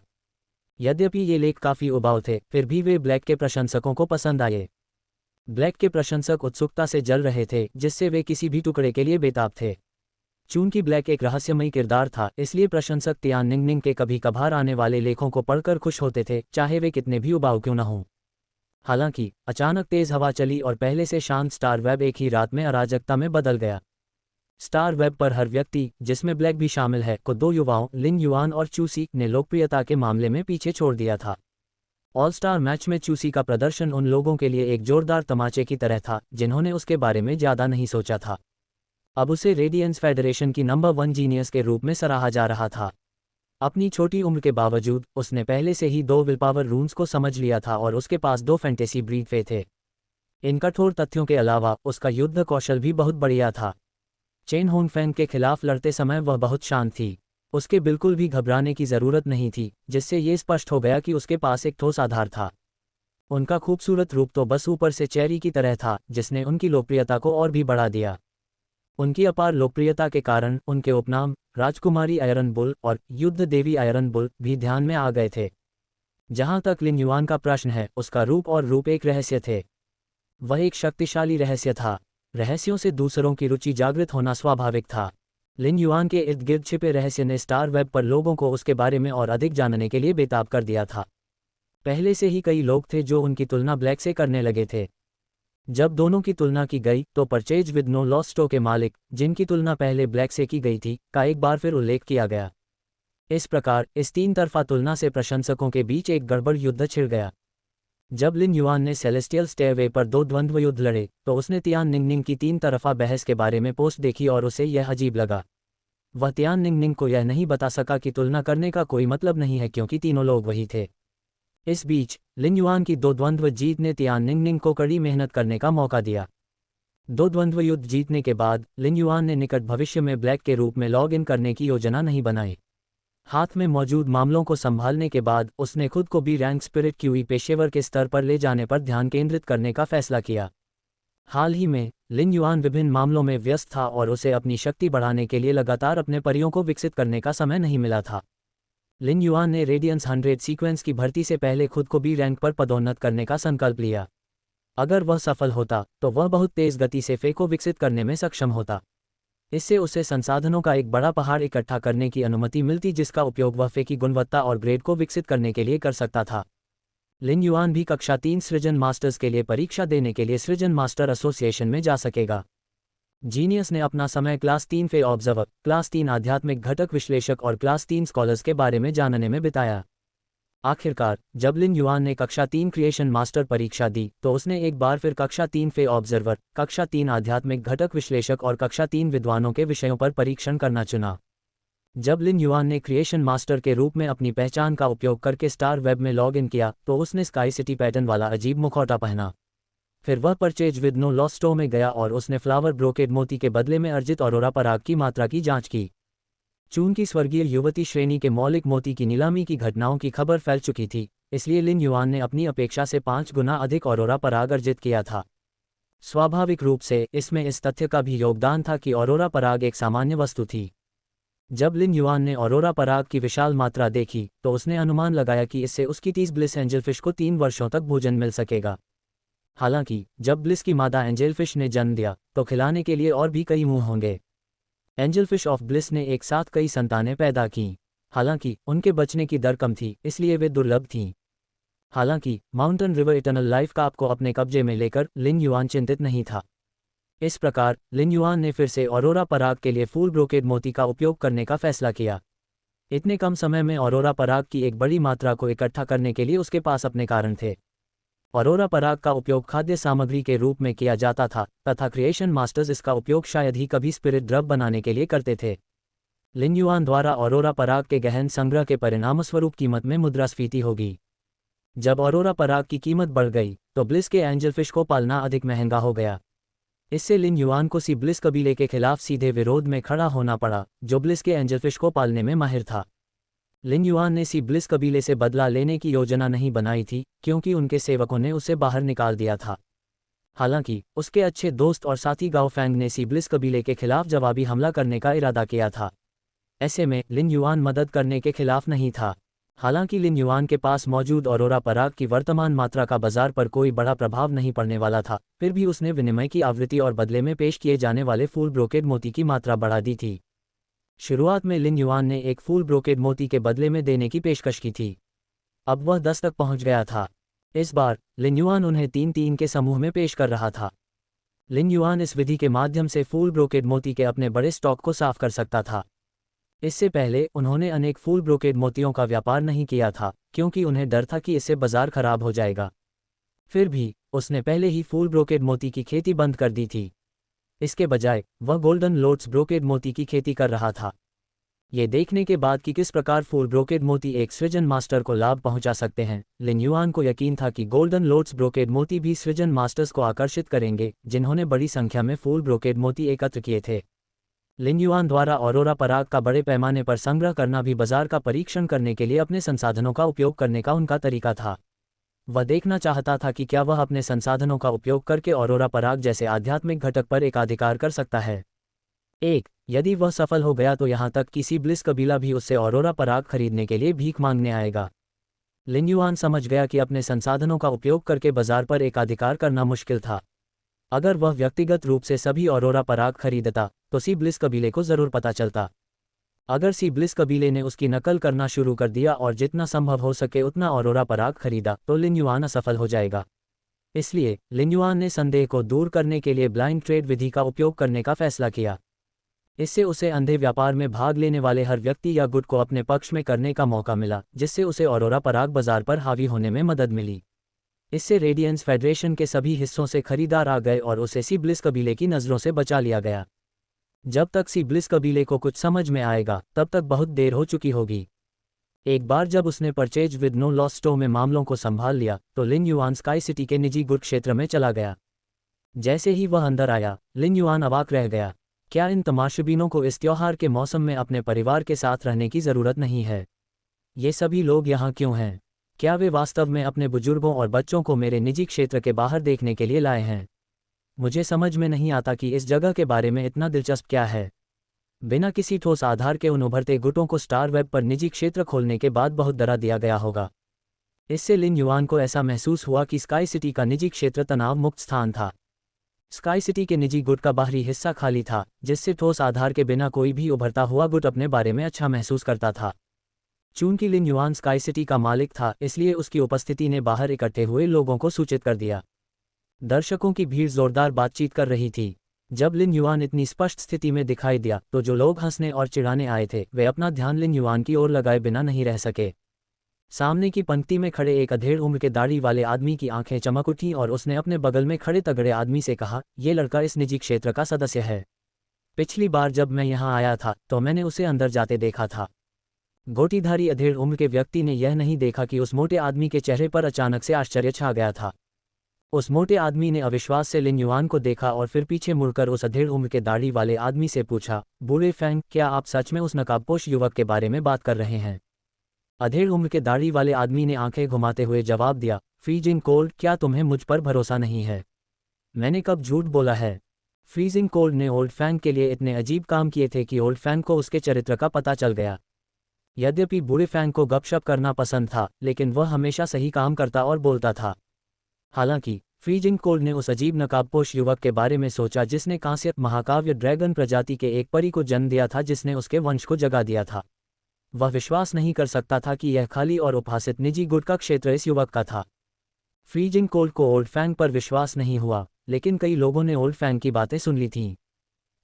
यद्यपि ये लेख काफ़ी उबाऊ थे, फिर भी वे ब्लैक के प्रशंसकों को पसंद आए। ब्लैक के प्रशंसक उत्सुकता से जल रहे थे, जिससे वे किसी भी टुकड़े के लिए बेताब थे। चूंकि ब्लैक एक रहस्यमयी किरदार था, इसलिए प्रशंसक तियान निंगनिंग के कभी कभार आने वाले लेखों को पढ़कर खुश होते थे, चाहे वे कितने भी उबाऊ क्यों न हों। हालांकि अचानक तेज हवा चली और पहले से शांत स्टार वेब एक ही रात में अराजकता में बदल गया। स्टार वेब पर हर व्यक्ति, जिसमें ब्लैक भी शामिल है, को दो युवाओं लिन युआन और चूसी ने लोकप्रियता के मामले में पीछे छोड़ दिया था। ऑल स्टार मैच में चूसी का प्रदर्शन उन लोगों के लिए एक जोरदार तमाचे की तरह था जिन्होंने उसके बारे में ज़्यादा नहीं सोचा था। अब उसे रेडियंस फेडरेशन की नंबर 1 जीनियस के रूप में सराहा जा रहा था। अपनी छोटी उम्र के बावजूद उसने पहले से ही 2 विलपावर रून्स को समझ लिया था और उसके पास 2 फैंटेसी ब्रीड वे थे। इन कठोर तथ्यों के अलावा उसका युद्ध कौशल भी बहुत बढ़िया था। चेन होंगफेंग के खिलाफ लड़ते समय वह बहुत शांत थी। उसके बिल्कुल भी घबराने की ज़रूरत नहीं थी, जिससे ये स्पष्ट हो गया कि उसके पास एक ठोस आधार था। उनका खूबसूरत रूप तो बस ऊपर से चेरी की तरह था, जिसने उनकी लोकप्रियता को और भी बढ़ा दिया। उनकी अपार लोकप्रियता के कारण उनके उपनाम राजकुमारी आयरन बुल और युद्ध देवी आयरन बुल भी ध्यान में आ गए थे। जहां तक लिन युआन का प्रश्न है, उसका रूप और रूप एक रहस्य थे। वह एक शक्तिशाली रहस्य था। रहस्यों से दूसरों की रुचि जागृत होना स्वाभाविक था। लिन युआन के इर्द गिर्द छिपे रहस्य ने स्टार वेब पर लोगों को उसके बारे में और अधिक जानने के लिए बेताब कर दिया था। पहले से ही कई लोग थे जो उनकी तुलना ब्लैक से करने लगे थे। जब दोनों की तुलना की गई तो परचेज विद नो लॉस स्टो के मालिक, जिनकी तुलना पहले ब्लैक से की गई थी, का एक बार फिर उल्लेख किया गया। इस प्रकार इस 3 तरफा तुलना से प्रशंसकों के बीच एक गड़बड़ युद्ध छिड़ गया। जब लिन युआन ने सेलेस्टियल स्टेयरवे पर 2 द्वंद्व युद्ध लड़े तो उसने तियान निंगनिंग की 3 तरफा बहस के बारे में पोस्ट देखी और उसे यह अजीब लगा। वह तियान निंगनिंग को यह नहीं बता सका कि तुलना करने का कोई मतलब नहीं है, क्योंकि तीनों लोग वही थे। इस बीच लिन युआन की 2 द्वंद्व जीत ने तियान निंगनिंग को कड़ी मेहनत करने का मौका दिया। 2 द्वंद्व युद्ध जीतने के बाद लिन युआन ने निकट भविष्य में ब्लैक के रूप में लॉग इन करने की योजना नहीं बनाई। हाथ में मौजूद मामलों को संभालने के बाद उसने खुद को बी रैंक स्पिरिट क्यूई पेशेवर के स्तर पर ले जाने पर ध्यान केंद्रित करने का फैसला किया। हाल ही में लिन युआन विभिन्न मामलों में व्यस्त था और उसे अपनी शक्ति बढ़ाने के लिए लगातार अपने परियों को विकसित करने का समय नहीं मिला था। लिन युआन ने रेडियंस 100 सीक्वेंस की भर्ती से पहले खुद को बी रैंक पर पदोन्नत करने का संकल्प लिया। अगर वह सफल होता तो वह बहुत तेज गति से फे को विकसित करने में सक्षम होता। इससे उसे संसाधनों का एक बड़ा पहाड़ इकट्ठा करने की अनुमति मिलती, जिसका उपयोग वह फे की गुणवत्ता और ग्रेड को विकसित करने के लिए कर सकता था। लिन युआन भी कक्षा 3 सृजन मास्टर्स के लिए परीक्षा देने के लिए सृजन मास्टर एसोसिएशन में जा सकेगा। जीनियस ने अपना समय क्लास 3 फे ऑब्जर्वर, क्लास 3 आध्यात्मिक घटक विश्लेषक और क्लास 3 स्कॉलर्स के बारे में जानने में बिताया। आखिरकार जब लिन युआन ने कक्षा 3 क्रिएशन मास्टर परीक्षा दी तो उसने एक बार फिर कक्षा 3 फे ऑब्जर्वर, कक्षा 3 आध्यात्मिक घटक विश्लेषक और कक्षा 3 विद्वानों के विषयों पर परीक्षण करना चुना। जब लिन युआन ने क्रिएशन मास्टर के रूप में अपनी पहचान का उपयोग करके स्टार वेब में लॉग इन किया तो उसने स्काई सिटी पैटर्न वाला अजीब मुखौटा पहना। फिर वह purchase with no loss store में गया और उसने फ्लावर ब्रोकेड मोती के बदले में अर्जित ऑरोरा पराग की मात्रा की जांच की। चून की स्वर्गीय युवती श्रेणी के मौलिक मोती की नीलामी की घटनाओं की खबर फैल चुकी थी, इसलिए लिन युआन ने अपनी अपेक्षा से 5 गुना अधिक ऑरोरा पराग अर्जित किया था। स्वाभाविक रूप से इसमें इस तथ्य का भी योगदान था कि ऑरोरा पराग एक सामान्य वस्तु थी। जब लिन युआन ने ऑरोरा पराग की विशाल मात्रा देखी तो उसने अनुमान लगाया कि इससे उसकी 30 ब्लिस एंजलफिश को 3 वर्षों तक भोजन मिल सकेगा। हालांकि जब ब्लिस की मादा एंजलफिश ने जन्म दिया तो खिलाने के लिए और भी कई मुंह होंगे। एंजलफिश ऑफ ब्लिस ने एक साथ कई संतानें पैदा कीं। हालांकि उनके बचने की दर कम थी, इसलिए वे दुर्लभ थीं। हालांकि माउंटेन रिवर इटर्नल लाइफ काप को अपने कब्जे में लेकर लिन युआन चिंतित नहीं था। इस प्रकार लिन युआन ने फिर से ऑरोरा पराग के लिए फूल ब्रोकेड मोती का उपयोग करने का फैसला किया। इतने कम समय में ऑरोरा पराग की एक बड़ी मात्रा को इकट्ठा करने के लिए उसके पास अपने कारण थे। ऑरोरा पराग का उपयोग खाद्य सामग्री के रूप में किया जाता था तथा क्रिएशन मास्टर्स इसका उपयोग शायद ही कभी स्पिरिट ड्रग बनाने के लिए करते थे। लिन युआन द्वारा ऑरोरा पराग के गहन संग्रह के परिणामस्वरूप कीमत में मुद्रास्फीति होगी। जब ऑरोरा पराग की कीमत बढ़ गई तो ब्लिस के एंजलफिश को पालना अधिक महंगा हो गया। इससे लिन युआन को सी ब्लिस कबीले के खिलाफ सीधे विरोध में खड़ा होना पड़ा, जो ब्लिस के एंजलफिश को पालने में माहिर था। लिन युआन ने सी ब्लिस कबीले से बदला लेने की योजना नहीं बनाई थी क्योंकि उनके सेवकों ने उसे बाहर निकाल दिया था। हालांकि उसके अच्छे दोस्त और साथी गाओ फैंग ने सी ब्लिस कबीले के खिलाफ जवाबी हमला करने का इरादा किया था। ऐसे में लिन युआन मदद करने के खिलाफ नहीं था। हालांकि लिन युआन के पास मौजूद ऑरोरा पराग की वर्तमान मात्रा का बाजार पर कोई बड़ा प्रभाव नहीं पड़ने वाला था, फिर भी उसने विनिमय की आवृत्ति और बदले में पेश किए जाने वाले फूल ब्रोकेड मोती की मात्रा बढ़ा दी थी। शुरुआत में लिन युआन ने एक फूल ब्रोकेड मोती के बदले में देने की पेशकश की थी। अब वह 10 तक पहुंच गया था। इस बार लिन युआन उन्हें 3-3 के समूह में पेश कर रहा था। लिन युआन इस विधि के माध्यम से फूल ब्रोकेड मोती के अपने बड़े स्टॉक को साफ कर सकता था। इससे पहले उन्होंने अनेक फूल ब्रोकेड मोतियों का व्यापार नहीं किया था क्योंकि उन्हें डर था कि इससे बाजार खराब हो जाएगा। फिर भी उसने पहले ही फूल ब्रोकेड मोती की खेती बंद कर दी थी। इसके बजाय वह गोल्डन लोट्स ब्रोकेड मोती की खेती कर रहा था। ये देखने के बाद कि किस प्रकार फूल ब्रोकेड मोती एक सृजन मास्टर को लाभ पहुंचा सकते हैं, लिन युआन को यकीन था कि गोल्डन लोट्स ब्रोकेड मोती भी सृजन मास्टर्स को आकर्षित करेंगे जिन्होंने बड़ी संख्या में फूल ब्रोकेड मोती एकत्र किए थे। लिन युआन द्वारा ऑरोरा पराग का बड़े पैमाने पर संग्रह करना भी बाजार का परीक्षण करने के लिए अपने संसाधनों का उपयोग करने का उनका तरीका था। वह देखना चाहता था कि क्या वह अपने संसाधनों का उपयोग करके ऑरोरा पराग जैसे आध्यात्मिक घटक पर एकाधिकार कर सकता है। यदि वह सफल हो गया तो यहाँ तक कि सी ब्लिस कबीला भी उससे ऑरोरा पराग खरीदने के लिए भीख मांगने आएगा। लिन युआन समझ गया कि अपने संसाधनों का उपयोग करके बाजार पर एकाधिकार करना मुश्किल था। अगर वह व्यक्तिगत रूप से सभी ऑरोरा पराग खरीदता तो सी ब्लिस कबीले को जरूर पता चलता। अगर सी ब्लिस कबीले ने उसकी नकल करना शुरू कर दिया और जितना संभव हो सके उतना ऑरोरा पराग खरीदा तो लिन युआन असफल हो जाएगा। इसलिए लिन युआन ने संदेह को दूर करने के लिए ब्लाइंड ट्रेड विधि का उपयोग करने का फैसला किया। इससे उसे अंधे व्यापार में भाग लेने वाले हर व्यक्ति या गुट को अपने पक्ष में करने का मौका मिला, जिससे उसे ऑरोरा पराग बाजार पर हावी होने में मदद मिली। इससे रेडियंस फेडरेशन के सभी हिस्सों से खरीदार आ गए और उसे सी ब्लिस कबीले की नज़रों से बचा लिया गया। जब तक सी ब्लिस कबीले को कुछ समझ में आएगा तब तक बहुत देर हो चुकी होगी। एक बार जब उसने purchase with no loss store में मामलों को संभाल लिया तो लिन युआन स्काई सिटी के निजी गुट क्षेत्र में चला गया। जैसे ही वह अंदर आया, लिन युआन अवाक रह गया। क्या इन तमाशबीनों को इस त्योहार के मौसम में अपने परिवार के साथ रहने की ज़रूरत नहीं है? ये सभी लोग यहाँ क्यों हैं? क्या वे वास्तव में अपने बुजुर्गों और बच्चों को मेरे निजी क्षेत्र के बाहर देखने के लिए लाए हैं? मुझे समझ में नहीं आता कि इस जगह के बारे में इतना दिलचस्प क्या है। बिना किसी ठोस आधार के उन उभरते गुटों को स्टार वेब पर निजी क्षेत्र खोलने के बाद बहुत डरा दिया गया होगा। इससे लिन युआन को ऐसा महसूस हुआ कि स्काई सिटी का निजी क्षेत्र तनाव मुक्त स्थान था। स्काई सिटी के निजी गुट का बाहरी हिस्सा खाली था, जिससे ठोस आधार के बिना कोई भी उभरता हुआ गुट अपने बारे में अच्छा महसूस करता था। चूंकि लिन युआन स्काई सिटी का मालिक था, इसलिए उसकी उपस्थिति ने बाहर इकट्ठे हुए लोगों को सूचित कर दिया। दर्शकों की भीड़ जोरदार बातचीत कर रही थी। जब लिन युआन इतनी स्पष्ट स्थिति में दिखाई दिया तो जो लोग हंसने और चिढ़ाने आए थे वे अपना ध्यान लिन युआन की ओर लगाए बिना नहीं रह सके। सामने की पंक्ति में खड़े एक अधेड़ उम्र के दाढ़ी वाले आदमी की आंखें चमक उठीं और उसने अपने बगल में खड़े तगड़े आदमी से कहा, ये लड़का इस निजी क्षेत्र का सदस्य है। पिछली बार जब मैं यहाँ आया था तो मैंने उसे अंदर जाते देखा था। गोटीधारी अधेड़ उम्र के व्यक्ति ने यह नहीं देखा कि उस मोटे आदमी के चेहरे पर अचानक से आश्चर्य छा गया था। उस मोटे आदमी ने अविश्वास से लिन युआन को देखा और फिर पीछे मुड़कर उस अधेड़ उम्र के दाढ़ी वाले आदमी से पूछा, बूढ़े फैंग, क्या आप सच में उस नकाबपोश युवक के बारे में बात कर रहे हैं? अधेड़ उम्र के दाढ़ी वाले आदमी ने आंखें घुमाते हुए जवाब दिया, फ्रीजिंग कोल्ड, क्या तुम्हें मुझ पर भरोसा नहीं है? मैंने कब झूठ बोला है? फ्रीजिंग कोल्ड ने ओल्ड फैंग के लिए इतने अजीब काम किए थे कि ओल्ड फैंग को उसके चरित्र का पता चल गया। यद्यपि बूढ़े फैंग को गपशप करना पसंद था, लेकिन वह हमेशा सही काम करता और बोलता था। हालांकि फ्रीजिंग कोल्ड ने उस अजीब नकाबपोश युवक के बारे में सोचा जिसने कांस्य महाकाव्य ड्रैगन प्रजाति के एक परी को जन्म दिया था, जिसने उसके वंश को जगा दिया था। वह विश्वास नहीं कर सकता था कि यह खाली और उपहासित निजी गुट का क्षेत्र इस युवक का था। फ्रीजिंग कोल्ड को ओल्ड फैंग पर विश्वास नहीं हुआ, लेकिन कई लोगों ने ओल्ड फैंग की बातें सुन ली थीं।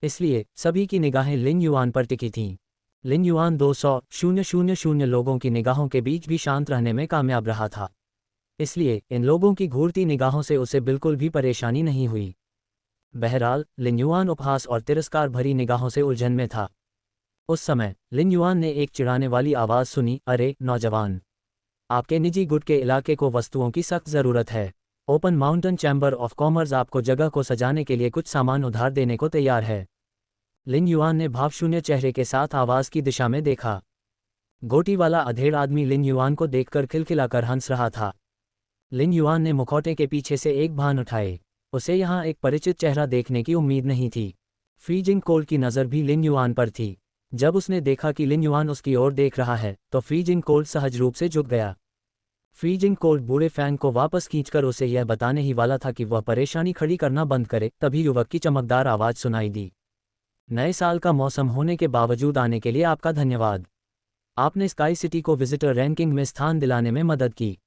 इसलिए सभी की निगाहें लिन युआन पर टिकी थीं। लिन युआन 200,000 लोगों की निगाहों के बीच भी शांत रहने में कामयाब रहा था। इसलिए इन लोगों की घूरती निगाहों से उसे बिल्कुल भी परेशानी नहीं हुई। बहरहाल लिन युआन उपहास और तिरस्कार भरी निगाहों से उलझन में था। उस समय लिन युआन ने एक चिढ़ाने वाली आवाज़ सुनी, अरे नौजवान, आपके निजी गुट के इलाके को वस्तुओं की सख्त ज़रूरत है। Open mountain chamber of commerce आपको जगह को सजाने के लिए कुछ सामान उधार देने को तैयार है। लिन युआन ने भावशून्य चेहरे के साथ आवाज़ की दिशा में देखा। गोटी वाला अधेड़ आदमी लिन युआन को देखकर खिलखिलाकर हंस रहा था। लिन युआन ने मुखौटे के पीछे से एक भान उठाए। उसे यहाँ एक परिचित चेहरा देखने की उम्मीद नहीं थी। फ्रीजिंग कोल्ड की नज़र भी लिन युआन पर थी। जब उसने देखा कि लिन युआन उसकी ओर देख रहा है तो फ्रीजिंग कोल्ड सहज रूप से झुक गया। फ्रीजिंग कोल्ड बूढ़े फैंग को वापस खींचकर उसे यह बताने ही वाला था कि वह परेशानी खड़ी करना बंद करे, तभी युवक की चमकदार आवाज़ सुनाई दी। नए साल का मौसम होने के बावजूद आने के लिए आपका धन्यवाद। आपने स्काई सिटी को विजिटर रैंकिंग में स्थान दिलाने में मदद की।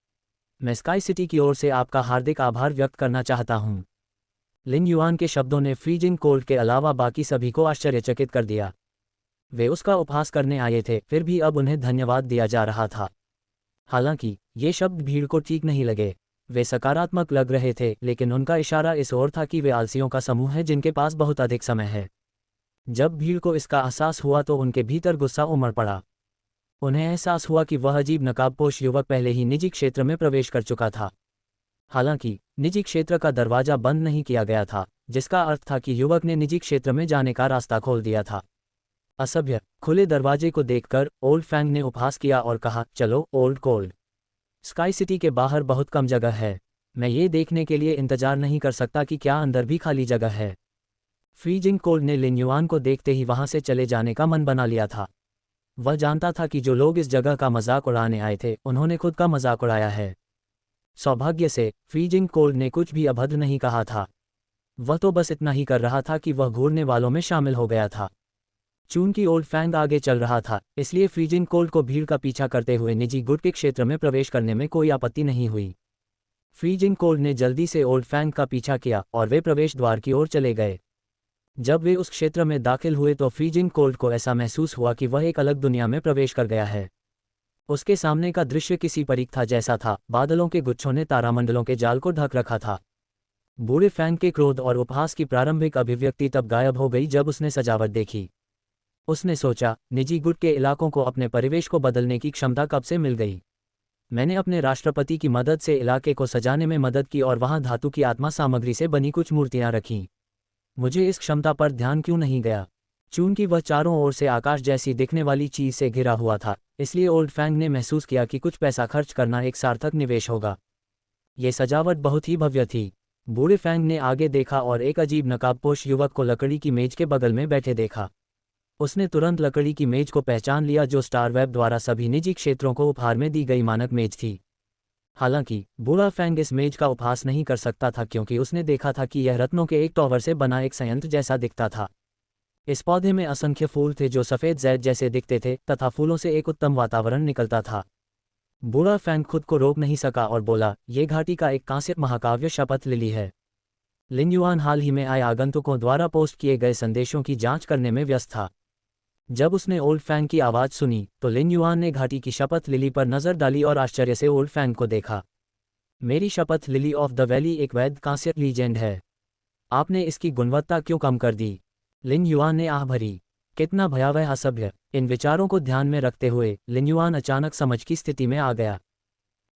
मैं स्काई सिटी की ओर से आपका हार्दिक आभार व्यक्त करना चाहता हूँ। लिन युआन के शब्दों ने फ्रीजिंग कोल्ड के अलावा बाकी सभी को आश्चर्यचकित कर दिया। वे उसका उपहास करने आए थे, फिर भी अब उन्हें धन्यवाद दिया जा रहा था। हालांकि ये शब्द भीड़ को ठीक नहीं लगे। वे सकारात्मक लग रहे थे, लेकिन उनका इशारा इस ओर था कि वे आलसियों का समूह है जिनके पास बहुत अधिक समय है। जब भीड़ को इसका एहसास हुआ तो उनके भीतर गुस्सा उमड़ पड़ा। उन्हें एहसास हुआ कि वह अजीब नकाबपोश युवक पहले ही निजी क्षेत्र में प्रवेश कर चुका था। हालांकि निजी क्षेत्र का दरवाजा बंद नहीं किया गया था, जिसका अर्थ था कि युवक ने निजी क्षेत्र में जाने का रास्ता खोल दिया था। असभ्य, खुले दरवाजे को देखकर ओल्ड फैंग ने उपहास किया और कहा, चलो ओल्ड कोल्ड, स्काई सिटी के बाहर बहुत कम जगह है। मैं ये देखने के लिए इंतजार नहीं कर सकता कि क्या अंदर भी खाली जगह है। फ्रीजिंग कोल्ड ने लिन युआन को देखते ही वहां से चले जाने का मन बना लिया था। वह जानता था कि जो लोग इस जगह का मजाक उड़ाने आए थे उन्होंने खुद का मजाक उड़ाया है। सौभाग्य से फ्रीजिंग कोल्ड ने कुछ भी अभद्र नहीं कहा था। वह तो बस इतना ही कर रहा था कि वह घूरने वालों में शामिल हो गया था। चूंकि ओल्ड फैंग आगे चल रहा था, इसलिए फ्रीजिंग कोल्ड को भीड़ का पीछा करते हुए निजी गुट के क्षेत्र में प्रवेश करने में कोई आपत्ति नहीं हुई। फ्रीजिंग कोल्ड ने जल्दी से ओल्ड फैंग का पीछा किया और वे प्रवेश द्वार की ओर चले गए। जब वे उस क्षेत्र में दाखिल हुए तो फ्रीजिंग कोल्ड को ऐसा महसूस हुआ कि वह एक अलग दुनिया में प्रवेश कर गया है। उसके सामने का दृश्य किसी परीख था जैसा था। बादलों के गुच्छों ने तारामंडलों के जाल को ढक रखा था। बूढ़े फैंग के क्रोध और उपहास की प्रारंभिक अभिव्यक्ति तब गायब हो गई जब उसने सजावट देखी। उसने सोचा, निजी गुट के इलाकों को अपने परिवेश को बदलने की क्षमता कब से मिल गई। मैंने अपने राष्ट्रपति की मदद से इलाके को सजाने में मदद की और वहां धातु की आत्मा सामग्री से बनी कुछ मूर्तियां रखीं। मुझे इस क्षमता पर ध्यान क्यों नहीं गया? चूंकि वह चारों ओर से आकाश जैसी दिखने वाली चीज से घिरा हुआ था, इसलिए ओल्ड फैंग ने महसूस किया कि कुछ पैसा खर्च करना एक सार्थक निवेश होगा। ये सजावट बहुत ही भव्य थी। बूढ़े फैंग ने आगे देखा और एक अजीब नकाबपोश युवक को लकड़ी की मेज के बगल में बैठे देखा। उसने तुरंत लकड़ी की मेज को पहचान लिया, जो स्टार वेब द्वारा सभी निजी क्षेत्रों को उपहार में दी गई मानक मेज थी। हालांकि बूढ़ा फैंग इस मेज का उपहास नहीं कर सकता था, क्योंकि उसने देखा था कि यह रत्नों के एक टॉवर से बना एक संयंत्र जैसा दिखता था। इस पौधे में असंख्य फूल थे जो सफ़ेद जैद जैसे दिखते थे तथा फूलों से एक उत्तम वातावरण निकलता था। बूढ़ा फैंग खुद को रोक नहीं सका और बोला, ये घाटी का एक कांस्य महाकाव्य शपथ लिली है। लिन युआन हाल ही में आए आगंतुकों द्वारा पोस्ट किए गए संदेशों की जांच करने में व्यस्त था। जब उसने ओल्ड फैंग की आवाज़ सुनी तो लिन युआन ने घाटी की शपथ लिली पर नज़र डाली और आश्चर्य से ओल्ड फैंग को देखा। मेरी शपथ लिली ऑफ द वैली एक वैध कांस्य लीजेंड है। आपने इसकी गुणवत्ता क्यों कम कर दी? लिन युआन ने आह भरी। कितना भयावह असभ्य! इन विचारों को ध्यान में रखते हुए लिन युआन अचानक समझ की स्थिति में आ गया।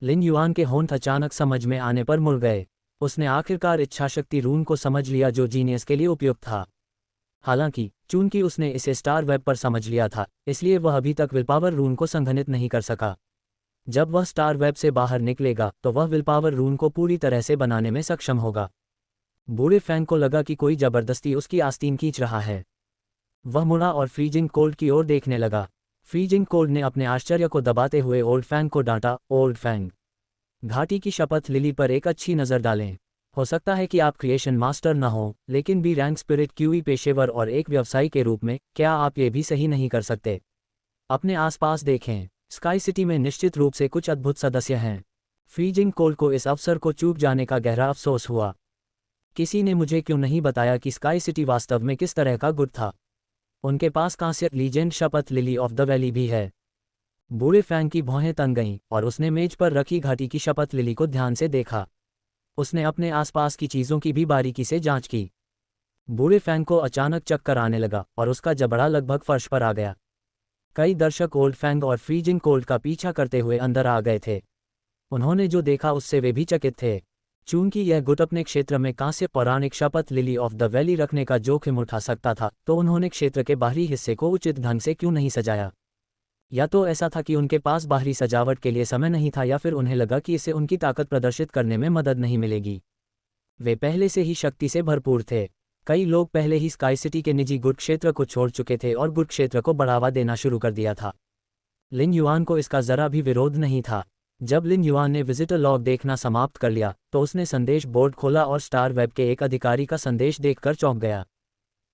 लिन युआन के होंठ अचानक समझ में आने पर मुड़ गए। उसने आखिरकार इच्छाशक्ति रून को समझ लिया जो जीनियस के लिए उपयुक्त था। हालांकि चूंकि उसने इसे स्टार वेब पर समझ लिया था, इसलिए वह अभी तक विलपावर रून को संघनित नहीं कर सका। जब वह स्टार वेब से बाहर निकलेगा तो वह विलपावर रून को पूरी तरह से बनाने में सक्षम होगा। बूढ़े फैंग को लगा कि कोई जबरदस्ती उसकी आस्तीन खींच रहा है। वह मुड़ा और फ्रीजिंग कोल्ड की ओर देखने लगा। फ्रीजिंग कोल्ड ने अपने आश्चर्य को दबाते हुए ओल्ड फैंग को डांटा, ओल्ड फैंग, घाटी की शपथ लिली पर एक अच्छी नज़र डालें। हो सकता है कि आप क्रिएशन मास्टर न हो, लेकिन बी रैंक स्पिरिट क्यूई पेशेवर और एक व्यवसायी के रूप में क्या आप ये भी सही नहीं कर सकते? अपने आसपास देखें, स्काई सिटी में निश्चित रूप से कुछ अद्भुत सदस्य हैं। फ्रीजिंग कोल्ड को इस अवसर को चूक जाने का गहरा अफसोस हुआ। किसी ने मुझे क्यों नहीं बताया कि स्काई सिटी वास्तव में किस तरह का गुट था? उनके पास कांस्य लीजेंड शपथ लिली ऑफ द वैली भी है। बूढ़े फैंग की भौहें तन गईं और उसने मेज पर रखी घाटी की शपथ लिली को ध्यान से देखा। उसने अपने आसपास की चीज़ों की भी बारीकी से जांच की। बूढ़े फैंग को अचानक चक्कर आने लगा और उसका जबड़ा लगभग फर्श पर आ गया। कई दर्शक ओल्ड फैंग और फ्रीजिंग कोल्ड का पीछा करते हुए अंदर आ गए थे। उन्होंने जो देखा उससे वे भी चकित थे। चूंकि यह गुट अपने क्षेत्र में कांस्य पौराणिक शपथ लिली ऑफ द वैली रखने का जोखिम उठा सकता था, तो उन्होंने क्षेत्र के बाहरी हिस्से को उचित ढंग से क्यों नहीं सजाया? या तो ऐसा था कि उनके पास बाहरी सजावट के लिए समय नहीं था, या फिर उन्हें लगा कि इससे उनकी ताकत प्रदर्शित करने में मदद नहीं मिलेगी। वे पहले से ही शक्ति से भरपूर थे। कई लोग पहले ही स्काई सिटी के निजी गुट क्षेत्र को छोड़ चुके थे और गुट क्षेत्र को बढ़ावा देना शुरू कर दिया था। लिन युआन को इसका जरा भी विरोध नहीं था। जब लिन युआन ने विजिटर लॉग देखना समाप्त कर लिया तो उसने संदेश बोर्ड खोला और स्टार वेब के एक अधिकारी का संदेश देखकर चौंक गया।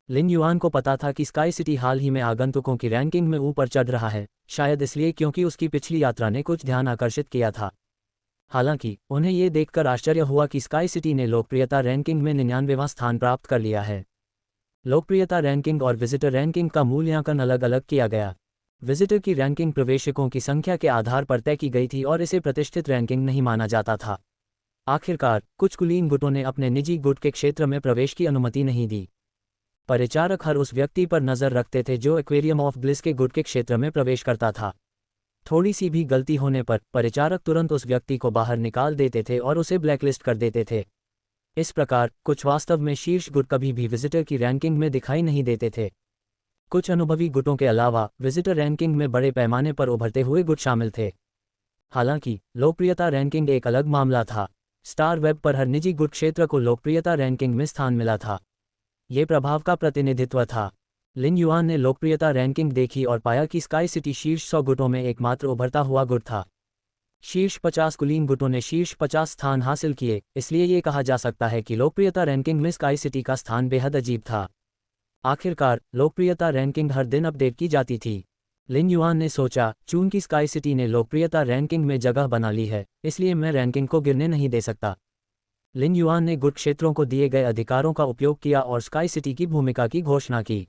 लिन युआन को पता था कि स्काई सिटी हाल ही में आगंतुकों की रैंकिंग में ऊपर चढ़ रहा है, शायद इसलिए क्योंकि उसकी पिछली यात्रा ने कुछ ध्यान आकर्षित किया था। हालांकि उन्हें ये देखकर आश्चर्य हुआ कि स्काई सिटी ने लोकप्रियता रैंकिंग में 99वां स्थान प्राप्त कर लिया है। लोकप्रियता रैंकिंग और विजिटर रैंकिंग का मूल्यांकन अलग अलग किया गया। विजिटर की रैंकिंग प्रवेशकों की संख्या के आधार पर तय की गई थी और इसे प्रतिष्ठित रैंकिंग नहीं माना जाता था। आखिरकार कुछ कुलीन गुटों ने अपने निजी गुट के क्षेत्र में प्रवेश की अनुमति नहीं दी। परिचारक हर उस व्यक्ति पर नज़र रखते थे जो एक्वेरियम ऑफ ब्लिस के गुट के क्षेत्र में प्रवेश करता था। थोड़ी सी भी गलती होने पर परिचारक तुरंत उस व्यक्ति को बाहर निकाल देते थे और उसे ब्लैकलिस्ट कर देते थे। इस प्रकार कुछ वास्तव में शीर्ष गुट कभी भी विजिटर की रैंकिंग में दिखाई नहीं देते थे। कुछ अनुभवी गुटों के अलावा विजिटर रैंकिंग में बड़े पैमाने पर उभरते हुए गुट शामिल थे। हालांकि लोकप्रियता रैंकिंग एक अलग मामला था। स्टार वेब पर हर निजी गुट क्षेत्र को लोकप्रियता रैंकिंग में स्थान मिला था। ये प्रभाव का प्रतिनिधित्व था। लिन युआन ने लोकप्रियता रैंकिंग देखी और पाया कि स्काई सिटी शीर्ष 100 गुटों में एकमात्र उभरता हुआ गुट था। शीर्ष 50 कुलीन गुटों ने शीर्ष 50 स्थान हासिल किए, इसलिए ये कहा जा सकता है कि लोकप्रियता रैंकिंग में स्काई सिटी का स्थान बेहद अजीब था। आखिरकार लोकप्रियता रैंकिंग हर दिन अपडेट की जाती थी। लिन युआन ने सोचा, चूंकि स्काई सिटी ने लोकप्रियता रैंकिंग में जगह बना ली है, इसलिए मैं रैंकिंग को गिरने नहीं दे सकता। लिन युआन ने गुट क्षेत्रों को दिए गए अधिकारों का उपयोग किया और स्काई सिटी की भूमिका की घोषणा की।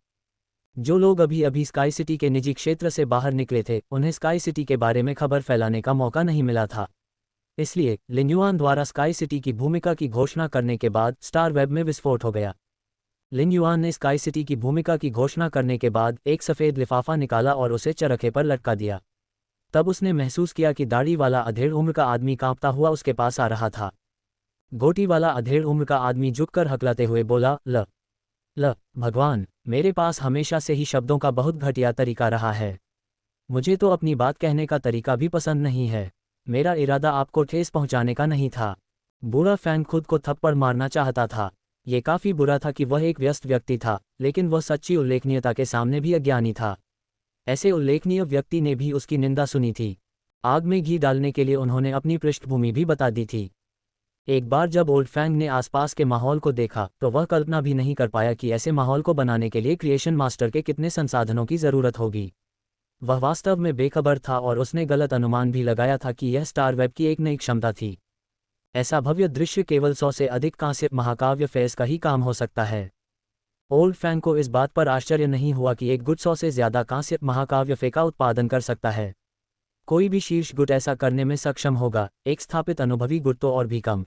जो लोग अभी अभी स्काई सिटी के निजी क्षेत्र से बाहर निकले थे, उन्हें स्काई सिटी के बारे में खबर फैलाने का मौका नहीं मिला था। इसलिए लिन युआन द्वारा स्काई सिटी की भूमिका की घोषणा करने के बाद स्टार वेब में विस्फोट हो गया। लिन युआन ने स्काई सिटी की भूमिका की घोषणा करने के बाद एक सफ़ेद लिफाफा निकाला और उसे चरखे पर लटका दिया। तब उसने महसूस किया कि दाढ़ी वाला अधेड़ उम्र का आदमी कांपता हुआ उसके पास आ रहा था। गोटी वाला अधेड़ उम्र का आदमी झुककर हकलाते हुए बोला, ल भगवान, मेरे पास हमेशा से ही शब्दों का बहुत घटिया तरीका रहा है। मुझे तो अपनी बात कहने का तरीका भी पसंद नहीं है। मेरा इरादा आपको ठेस पहुंचाने का नहीं था। बूढ़ा फैंग खुद को थप्पड़ मारना चाहता था। ये काफ़ी बुरा था कि वह एक व्यस्त व्यक्ति था, लेकिन वह सच्ची उल्लेखनीयता के सामने भी अज्ञानी था। ऐसे उल्लेखनीय व्यक्ति ने भी उसकी निंदा सुनी थी। आग में घी डालने के लिए उन्होंने अपनी पृष्ठभूमि भी बता दी थी। एक बार जब ओल्ड फैंग ने आसपास के माहौल को देखा तो वह कल्पना भी नहीं कर पाया कि ऐसे माहौल को बनाने के लिए क्रिएशन मास्टर के कितने संसाधनों की ज़रूरत होगी। वह वास्तव में बेखबर था और उसने गलत अनुमान भी लगाया था कि यह स्टार वेब की एक नई क्षमता थी। ऐसा भव्य दृश्य केवल 100 से अधिक कांस्य महाकाव्य फेस का ही काम हो सकता है। ओल्ड फैंग को इस बात पर आश्चर्य नहीं हुआ कि एक गुट 100 से ज्यादा कांस्य महाकाव्य फे का उत्पादन कर सकता है। कोई भी शीर्ष गुट ऐसा करने में सक्षम होगा, एक स्थापित अनुभवी गुट तो और भी कम।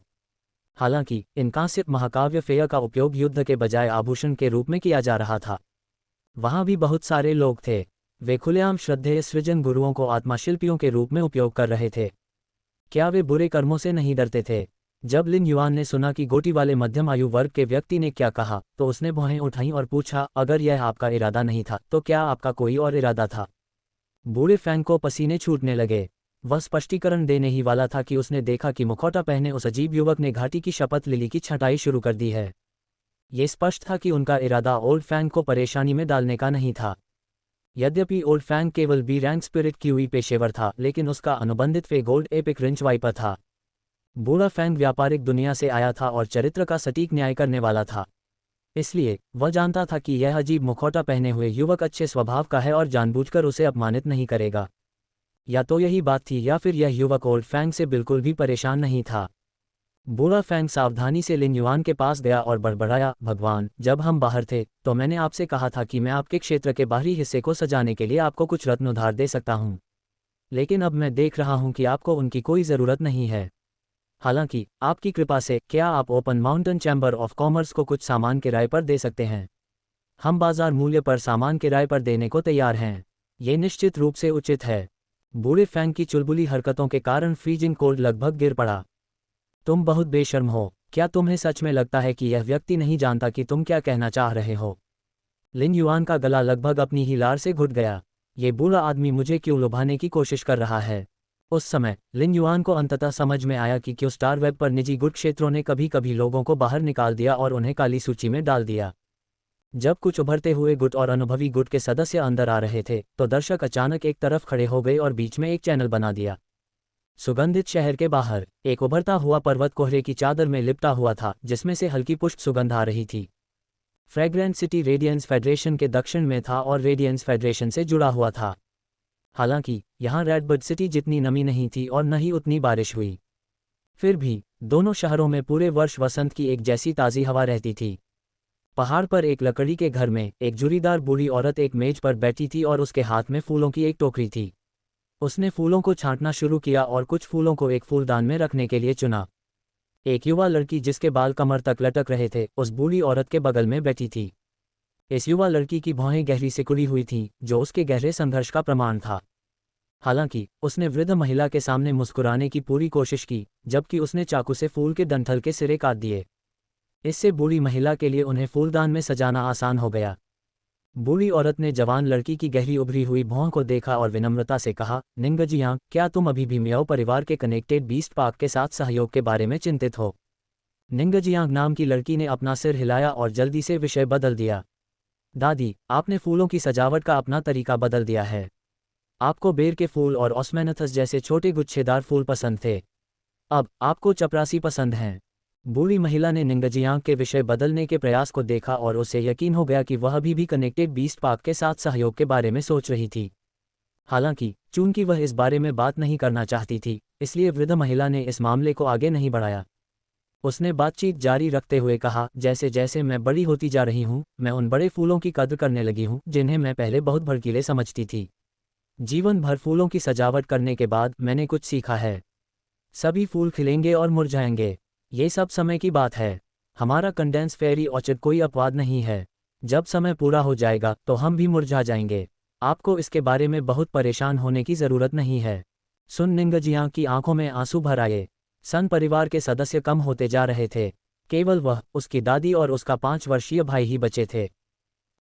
हालांकि इन कांस्य महाकाव्य फेय का उपयोग युद्ध के बजाय आभूषण के रूप में किया जा रहा था। वहां भी बहुत सारे लोग थे। वे खुलेआम श्रद्धेय सृजन गुरुओं को आत्माशिल्पियों के रूप में उपयोग कर रहे थे। क्या वे बुरे कर्मों से नहीं डरते थे? जब लिन युआन ने सुना कि गोटी वाले मध्यम आयु वर्ग के व्यक्ति ने क्या कहा, तो उसने भौहें उठाईं और पूछा, अगर यह आपका इरादा नहीं था तो क्या आपका कोई और इरादा था? बूढ़े फैंग को पसीने छूटने लगे। वह स्पष्टीकरण देने ही वाला था कि उसने देखा कि मुखौटा पहने उस अजीब युवक ने घाटी की शपथ लिली की छंटाई शुरू कर दी है। ये स्पष्ट था कि उनका इरादा ओल्ड फैंग को परेशानी में डालने का नहीं था। यद्यपि ओल्ड फैंग केवल बी रैंक स्पिरिट क्यूई पेशेवर था, लेकिन उसका अनुबंधित फे गोल्ड एपिक रिंच वाइपर था। बूढ़ा फैंग व्यापारिक दुनिया से आया था और चरित्र का सटीक न्याय करने वाला था। इसलिए वह जानता था कि यह अजीब मुखौटा पहने हुए युवक अच्छे स्वभाव का है और जानबूझकर उसे अपमानित नहीं करेगा। या तो यही बात थी या फिर यह युवक ओल्ड फैंग से बिल्कुल भी परेशान नहीं था। बूढ़ा फैंग सावधानी से लिन युआन के पास गया और बड़बड़ाया, भगवान, जब हम बाहर थे तो मैंने आपसे कहा था कि मैं आपके क्षेत्र के बाहरी हिस्से को सजाने के लिए आपको कुछ रत्न उधार दे सकता हूं। लेकिन अब मैं देख रहा हूं कि आपको उनकी कोई ज़रूरत नहीं है। हालांकि आपकी कृपा से क्या आप open mountain chamber of commerce को कुछ सामान किराए पर दे सकते हैं? हम बाजार मूल्य पर सामान किराए पर देने को तैयार हैं। ये निश्चित रूप से उचित है। बूढ़े फैंग की चुलबुली हरकतों के कारण फ्रीजिंग कोल्ड लगभग गिर पड़ा। तुम बहुत बेशर्म हो। क्या तुम्हें सच में लगता है कि यह व्यक्ति नहीं जानता कि तुम क्या कहना चाह रहे हो? लिन युआन का गला लगभग अपनी ही लार से घुट गया। ये बूढ़ा आदमी मुझे क्यों लुभाने की कोशिश कर रहा है? उस समय लिन युआन को अंततः समझ में आया कि क्यों स्टार वेब पर निजी गुट क्षेत्रों ने कभी कभी लोगों को बाहर निकाल दिया और उन्हें काली सूची में डाल दिया। जब कुछ उभरते हुए गुट और अनुभवी गुट के सदस्य अंदर आ रहे थे तो दर्शक अचानक एक तरफ खड़े हो गए और बीच में एक चैनल बना दिया। सुगंधित शहर के बाहर एक उभरता हुआ पर्वत कोहरे की चादर में लिपटा हुआ था, जिसमें से हल्की पुष्प सुगंध आ रही थी। फ्रेग्रेंट सिटी रेडियंस फेडरेशन के दक्षिण में था और रेडियंस फेडरेशन से जुड़ा हुआ था। हालांकि यहाँ रेडबर्ड सिटी जितनी नमी नहीं थी और न ही उतनी बारिश हुई। फिर भी दोनों शहरों में पूरे वर्ष वसंत की एक जैसी ताज़ी हवा रहती थी। पहाड़ पर एक लकड़ी के घर में एक जुरीदार बूढ़ी औरत एक मेज पर बैठी थी और उसके हाथ में फूलों की एक टोकरी थी। उसने फूलों को छांटना शुरू किया और कुछ फूलों को एक फूलदान में रखने के लिए चुना। एक युवा लड़की जिसके बाल कमर तक लटक रहे थे उस बूढ़ी औरत के बगल में बैठी थी। इस युवा लड़की की भौहें गहरी सिकुड़ी हुई थीं, जो उसके गहरे संघर्ष का प्रमाण था। हालांकि उसने वृद्ध महिला के सामने मुस्कुराने की पूरी कोशिश की, जबकि उसने चाकू से फूल के डंठल के सिरे काट दिए। इससे बूढ़ी महिला के लिए उन्हें फूलदान में सजाना आसान हो गया। बूढ़ी औरत ने जवान लड़की की गहरी उभरी हुई भौं को देखा और विनम्रता से कहा, निंगजियांग, क्या तुम अभी भी मियाओ परिवार के कनेक्टेड बीस्ट पार्क के साथ सहयोग के बारे में चिंतित हो? निंगजियांग नाम की लड़की ने अपना सिर हिलाया और जल्दी से विषय बदल दिया। दादी, आपने फूलों की सजावट का अपना तरीका बदल दिया है। आपको बेर के फूल और ऑस्मेनथस जैसे छोटे गुच्छेदार फूल पसंद थे, अब आपको चपरासी पसंद हैं। बूढ़ी महिला ने निंगजियांग के विषय बदलने के प्रयास को देखा और उसे यकीन हो गया कि वह अभी भी कनेक्टेड बीस्ट पार्क के साथ सहयोग के बारे में सोच रही थी। हालांकि चूंकि वह इस बारे में बात नहीं करना चाहती थी, इसलिए वृद्ध महिला ने इस मामले को आगे नहीं बढ़ाया। उसने बातचीत जारी रखते हुए कहा, जैसे जैसे मैं बड़ी होती जा रही हूँ, मैं उन बड़े फूलों की कद्र करने लगी हूँ जिन्हें मैं पहले बहुत भड़कीले समझती थी। जीवन भर फूलों की सजावट करने के बाद मैंने कुछ सीखा है। सभी फूल खिलेंगे और मुरझाएंगे, ये सब समय की बात है। हमारा कंडेंस फेरी ऑर्चर्ड कोई अपवाद नहीं है। जब समय पूरा हो जाएगा तो हम भी मुरझा जाएंगे। आपको इसके बारे में बहुत परेशान होने की ज़रूरत नहीं है। सुन निंगजियांग की आंखों में आंसू भर आए। सन परिवार के सदस्य कम होते जा रहे थे। केवल वह, उसकी दादी और उसका 5 वर्षीय भाई ही बचे थे।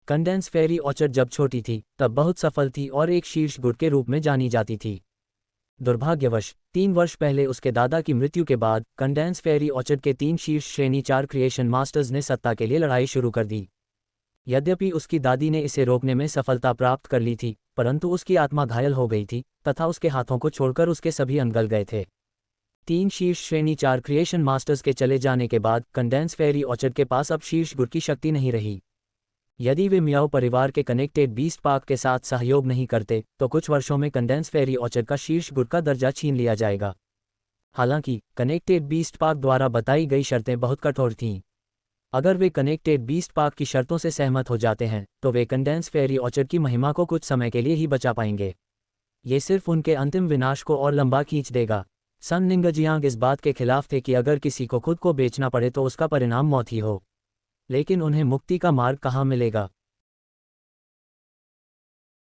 कंडेंस फेरी ऑर्चर्ड जब छोटी थी तब बहुत सफल थी और एक शीर्ष गुट के रूप में जानी जाती थी। दुर्भाग्यवश 3 वर्ष पहले उसके दादा की मृत्यु के बाद कंडेंस फेरी ऑर्चर्ड के 3 शीर्ष श्रेणी 4 क्रिएशन मास्टर्स ने सत्ता के लिए लड़ाई शुरू कर दी। यद्यपि उसकी दादी ने इसे रोकने में सफलता प्राप्त कर ली थी, परंतु उसकी आत्मा घायल हो गई थी तथा उसके हाथों को छोड़कर उसके सभी अंग गल गए थे। 3 शीर्ष श्रेणी 4 क्रिएशन मास्टर्स के चले जाने के बाद कंडेंस फेरी ऑर्चर्ड के पास अब शीर्ष गुट की शक्ति नहीं रही। यदि वे मियाओ परिवार के कनेक्टेड बीस्ट पार्क के साथ सहयोग नहीं करते तो कुछ वर्षों में कंडेंस फेरी ऑर्चर्ड का शीर्ष गुट का दर्जा छीन लिया जाएगा। हालांकि कनेक्टेड बीस्ट पार्क द्वारा बताई गई शर्तें बहुत कठोर थीं। अगर वे कनेक्टेड बीस्ट पार्क की शर्तों से सहमत हो जाते हैं तो वे कंडेंस फेयरी ऑर्चर्ड की महिमा को कुछ समय के लिए ही बचा पाएंगे। ये सिर्फ उनके अंतिम विनाश को और लंबा खींच देगा। सन निंगजियांग इस बात के खिलाफ थे कि अगर किसी को खुद को बेचना पड़े तो उसका परिणाम मौत ही हो। लेकिन उन्हें मुक्ति का मार्ग कहाँ मिलेगा?